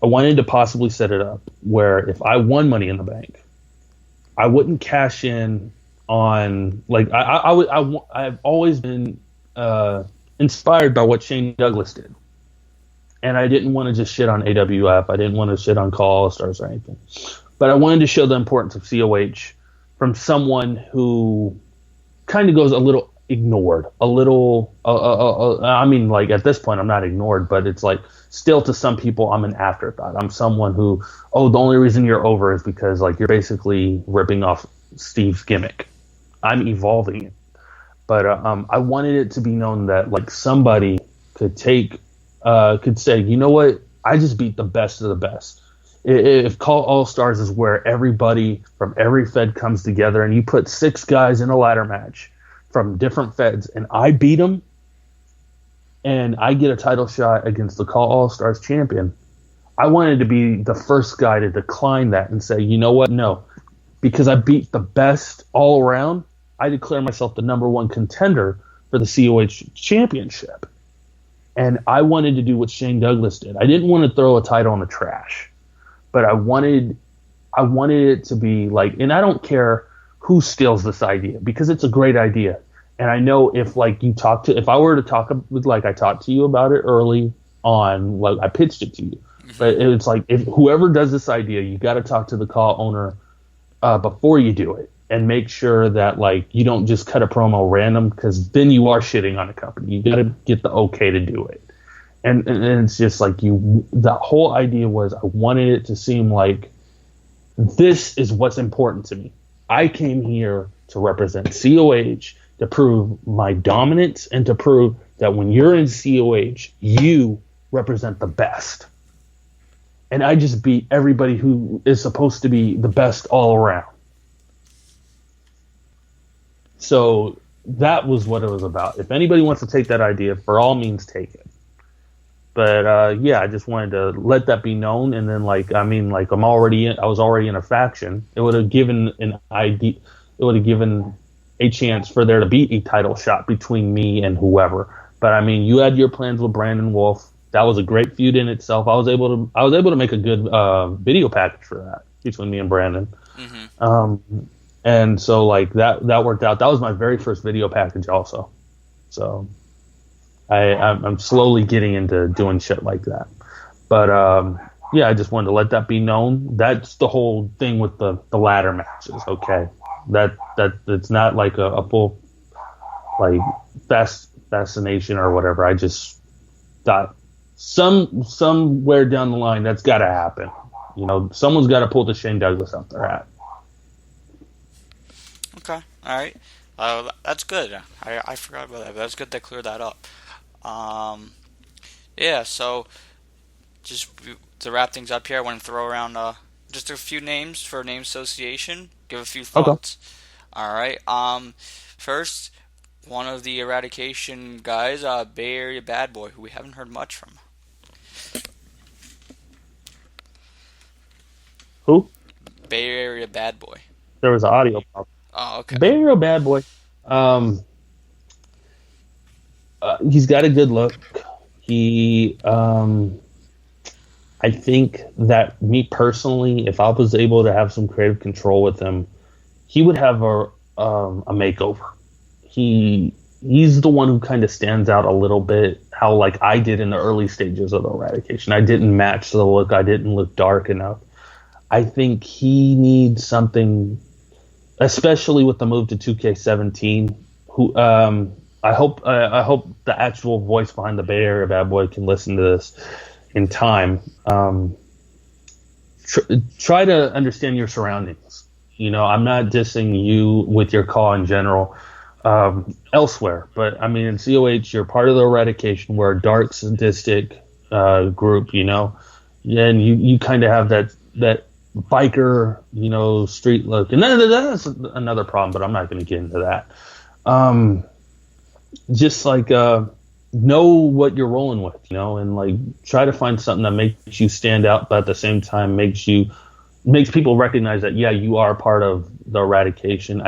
I wanted to possibly set it up where if I won Money in the Bank, I wouldn't cash in on, like, I've always been inspired by what Shane Douglas did. And I didn't want to just shit on AWF. I didn't want to shit on Call All Stars or anything. But I wanted to show the importance of COH from someone who kind of goes a little ignored. A little, I mean, like, at this point, I'm not ignored, but it's like, still to some people, I'm an afterthought. I'm someone who, the only reason you're over is because, like, you're basically ripping off Steve's gimmick. I'm evolving it. But I wanted it to be known that, like, somebody could say, you know what, I just beat the best of the best. If Call All Stars is where everybody from every fed comes together and you put 6 guys in a ladder match from different feds and I beat them and I get a title shot against the Call All Stars champion, I wanted to be the first guy to decline that and say, you know what, no, because I beat the best all around, I declare myself the number 1 contender for the COH championship. And I wanted to do what Shane Douglas did. I didn't want to throw a title in the trash, but I wanted it to be like, and I don't care who steals this idea because it's a great idea. And I know if, like, if I were to talk with, like, I talked to you about it early on, like, I pitched it to you, but it's like, if whoever does this idea, you got to talk to the call owner before you do it. And make sure that, like, you don't just cut a promo random, because then you are shitting on the company. You got to get the okay to do it. And it's just like the whole idea was I wanted it to seem like this is what's important to me. I came here to represent COH, to prove my dominance, and to prove that when you're in COH, you represent the best. And I just beat everybody who is supposed to be the best all around. So that was what it was about. If anybody wants to take that idea, for all means, take it. But I just wanted to let that be known. And then, like, I mean, like, I was already in a faction. It would have given an idea. It would have given a chance for there to be a title shot between me and whoever. But I mean, you had your plans with Brandon Wolf. That was a great feud in itself. I was able to make a good video package for that between me and Brandon. Mm-hmm. And so, like, that worked out. That was my very first video package also. So I'm slowly getting into doing shit like that. But, I just wanted to let that be known. That's the whole thing with the ladder matches, okay? That it's not like a full, like, fascination or whatever. I just thought somewhere down the line that's got to happen. You know, someone's got to pull the Shane Douglas out their hat. Okay, all right. That's good. I forgot about that, but that's good to clear that up. So just to wrap things up here, I want to throw around just a few names for name association. Give a few thoughts. Okay. All right. First, one of the Eradication guys, Bay Area Bad Boy, who we haven't heard much from. Who? Bay Area Bad Boy. There was an audio problem. Oh, okay. Bay Area Bad Boy. He's got a good look. He, I think that me personally, if I was able to have some creative control with him, he would have a makeover. He's the one who kind of stands out a little bit. How, like, I did in the early stages of the Eradication. I didn't match the look. I didn't look dark enough. I think he needs something, especially with the move to 2K17. Who I hope the actual voice behind the Bay Area Bad Boy can listen to this in time. Try to understand your surroundings. You know, I'm not dissing you with your call in general elsewhere, but I mean, in COH, you're part of the Eradication. We're a dark, sadistic group, you know, and you kind of have that biker, you know, street look, and that's another problem, but I'm not going to get into that. just like know what you're rolling with, you know, and like try to find something that makes you stand out, but at the same time makes people recognize that you are part of the eradication.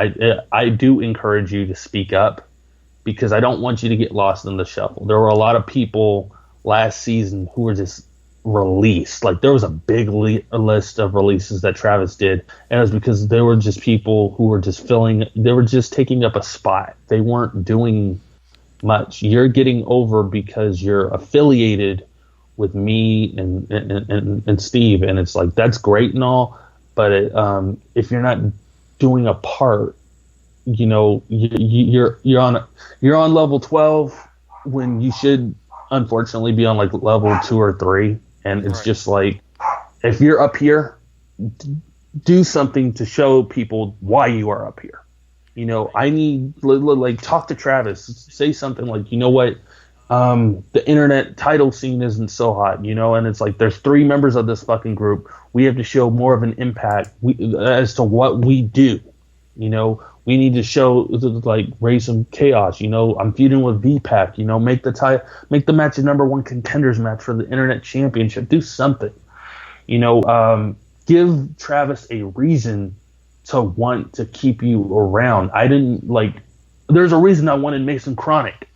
I do encourage you to speak up because I don't want you to get lost in the shuffle. There were a lot of people last season who were just released. Like there was a big list of releases that Travis did, and it was because they were just people who were just they were just taking up a spot. They weren't doing much. You're getting over because you're affiliated with me and Steve, and it's like that's great and all, but if you're not doing a part, you know, you're on level 12 when you should unfortunately be on like level 2 or 3, and it's just like if you're up here, do something to show people why you are up here. You know, I need like talk to Travis, say something like, you know what, the internet title scene isn't so hot, you know, and it's like there's 3 members of this fucking group. We have to show more of an impact as to what we do. You know, we need to show like raise some chaos. You know, I'm feuding with VPAC. You know, make the match a #1 contenders match for the internet championship. Do something. You know, give Travis a reason to want to keep you around. There's a reason I wanted Mason Chronic.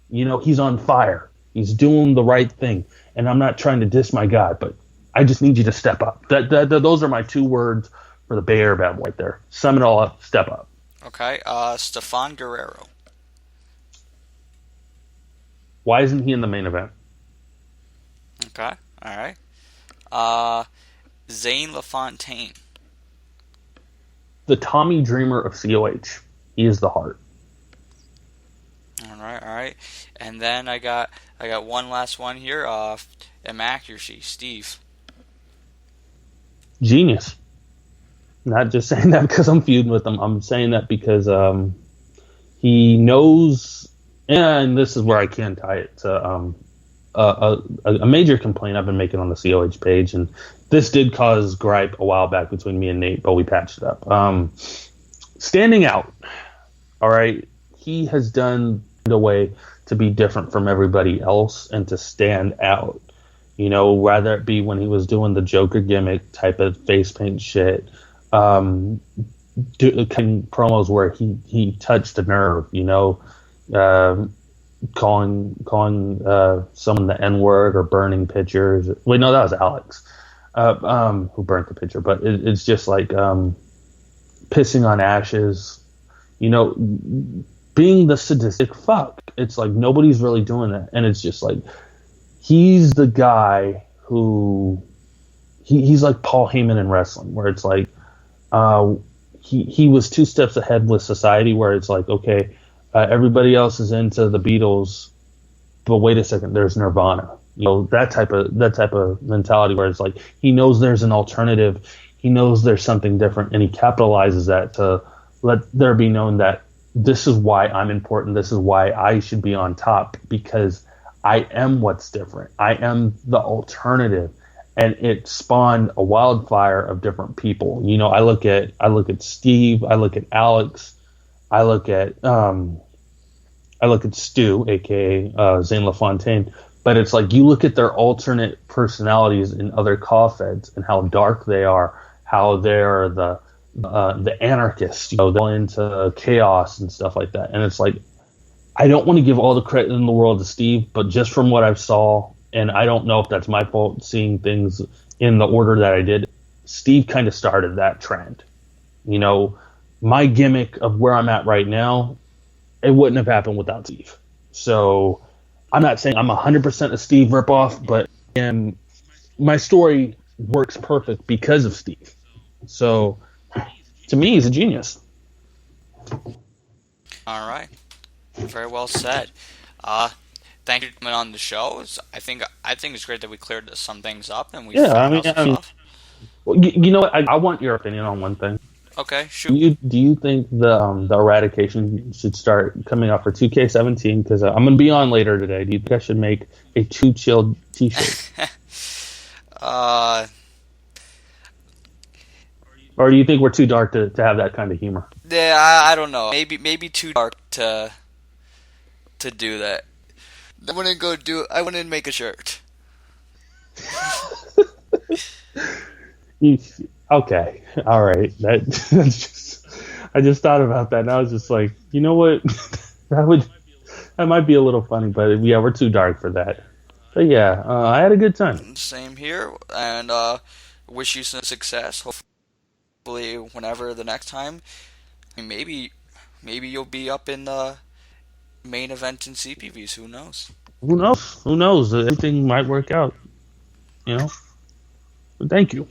You know, he's on fire. He's doing the right thing. And I'm not trying to diss my guy, but I just need you to step up. Those are my 2 words for the Bay Area Bad Boy right there. Sum it all up, step up. Okay, Stefan Guerrero. Why isn't he in the main event? Okay, alright. Zane LaFontaine. The Tommy Dreamer of COH. He is the heart. Alright. And then I got one last one here. Inaccuracy, Steve. Genius. Not just saying that because I'm feuding with him. I'm saying that because he knows, and this is where I can tie it to a major complaint I've been making on the COH page, and this did cause gripe a while back between me and Nate, but we patched it up. Standing out. All right. He has done a way to be different from everybody else and to stand out. You know, whether it be when he was doing the Joker gimmick type of face paint shit, promos where he touched a nerve, you know, calling someone the N-word or burning pictures. Wait, no, that was Alex who burnt the picture. But it's just like pissing on ashes, you know, being the sadistic fuck. It's like nobody's really doing that, and it's just like he's the guy who he's like Paul Heyman in wrestling, where it's like he was 2 steps ahead with society, where it's like, okay, everybody else is into the Beatles, but wait a second, there's Nirvana. You know, that type of mentality, where it's like he knows there's an alternative, he knows there's something different, and he capitalizes that to let there be known that this is why I'm important, this is why I should be on top, because I am what's different. I am the alternative. And it spawned a wildfire of different people. You know, I look at Steve, I look at Alex, I look at Stu, aka Zane LaFontaine. But it's like you look at their alternate personalities in other co-feds and how dark they are, how they're the anarchists, you know, they're into chaos and stuff like that. And it's like, I don't want to give all the credit in the world to Steve, but just from what I saw, and I don't know if that's my fault seeing things in the order that I did, Steve kind of started that trend. You know, my gimmick of where I'm at right now, it wouldn't have happened without Steve. So I'm not saying I'm 100% a Steve ripoff, but my story works perfect because of Steve. So to me, he's a genius. All right. Very well said. Thank you for coming on the show. I think it's great that we cleared some things up and we found out some stuff. Well, you know what? I want your opinion on one thing. Okay, shoot. Do you think the Eradication should start coming out for 2K17? Because I'm going to be on later today. Do you think I should make a Too Chilled t-shirt? Or do you think we're too dark to have that kind of humor? Yeah, I don't know. Maybe too dark to to do that. I wouldn't go do it. I wouldn't make a shirt. Okay, all right. That's just, I just thought about that, and I was just like, you know what? that might be a little funny, but yeah, we're too dark for that. But yeah, I had a good time. Same here, and wish you some success. Hopefully, whenever the next time, I mean, maybe you'll be up in the main event in CPVs. Who knows? Who knows? Who knows? Everything might work out. You know. But thank you.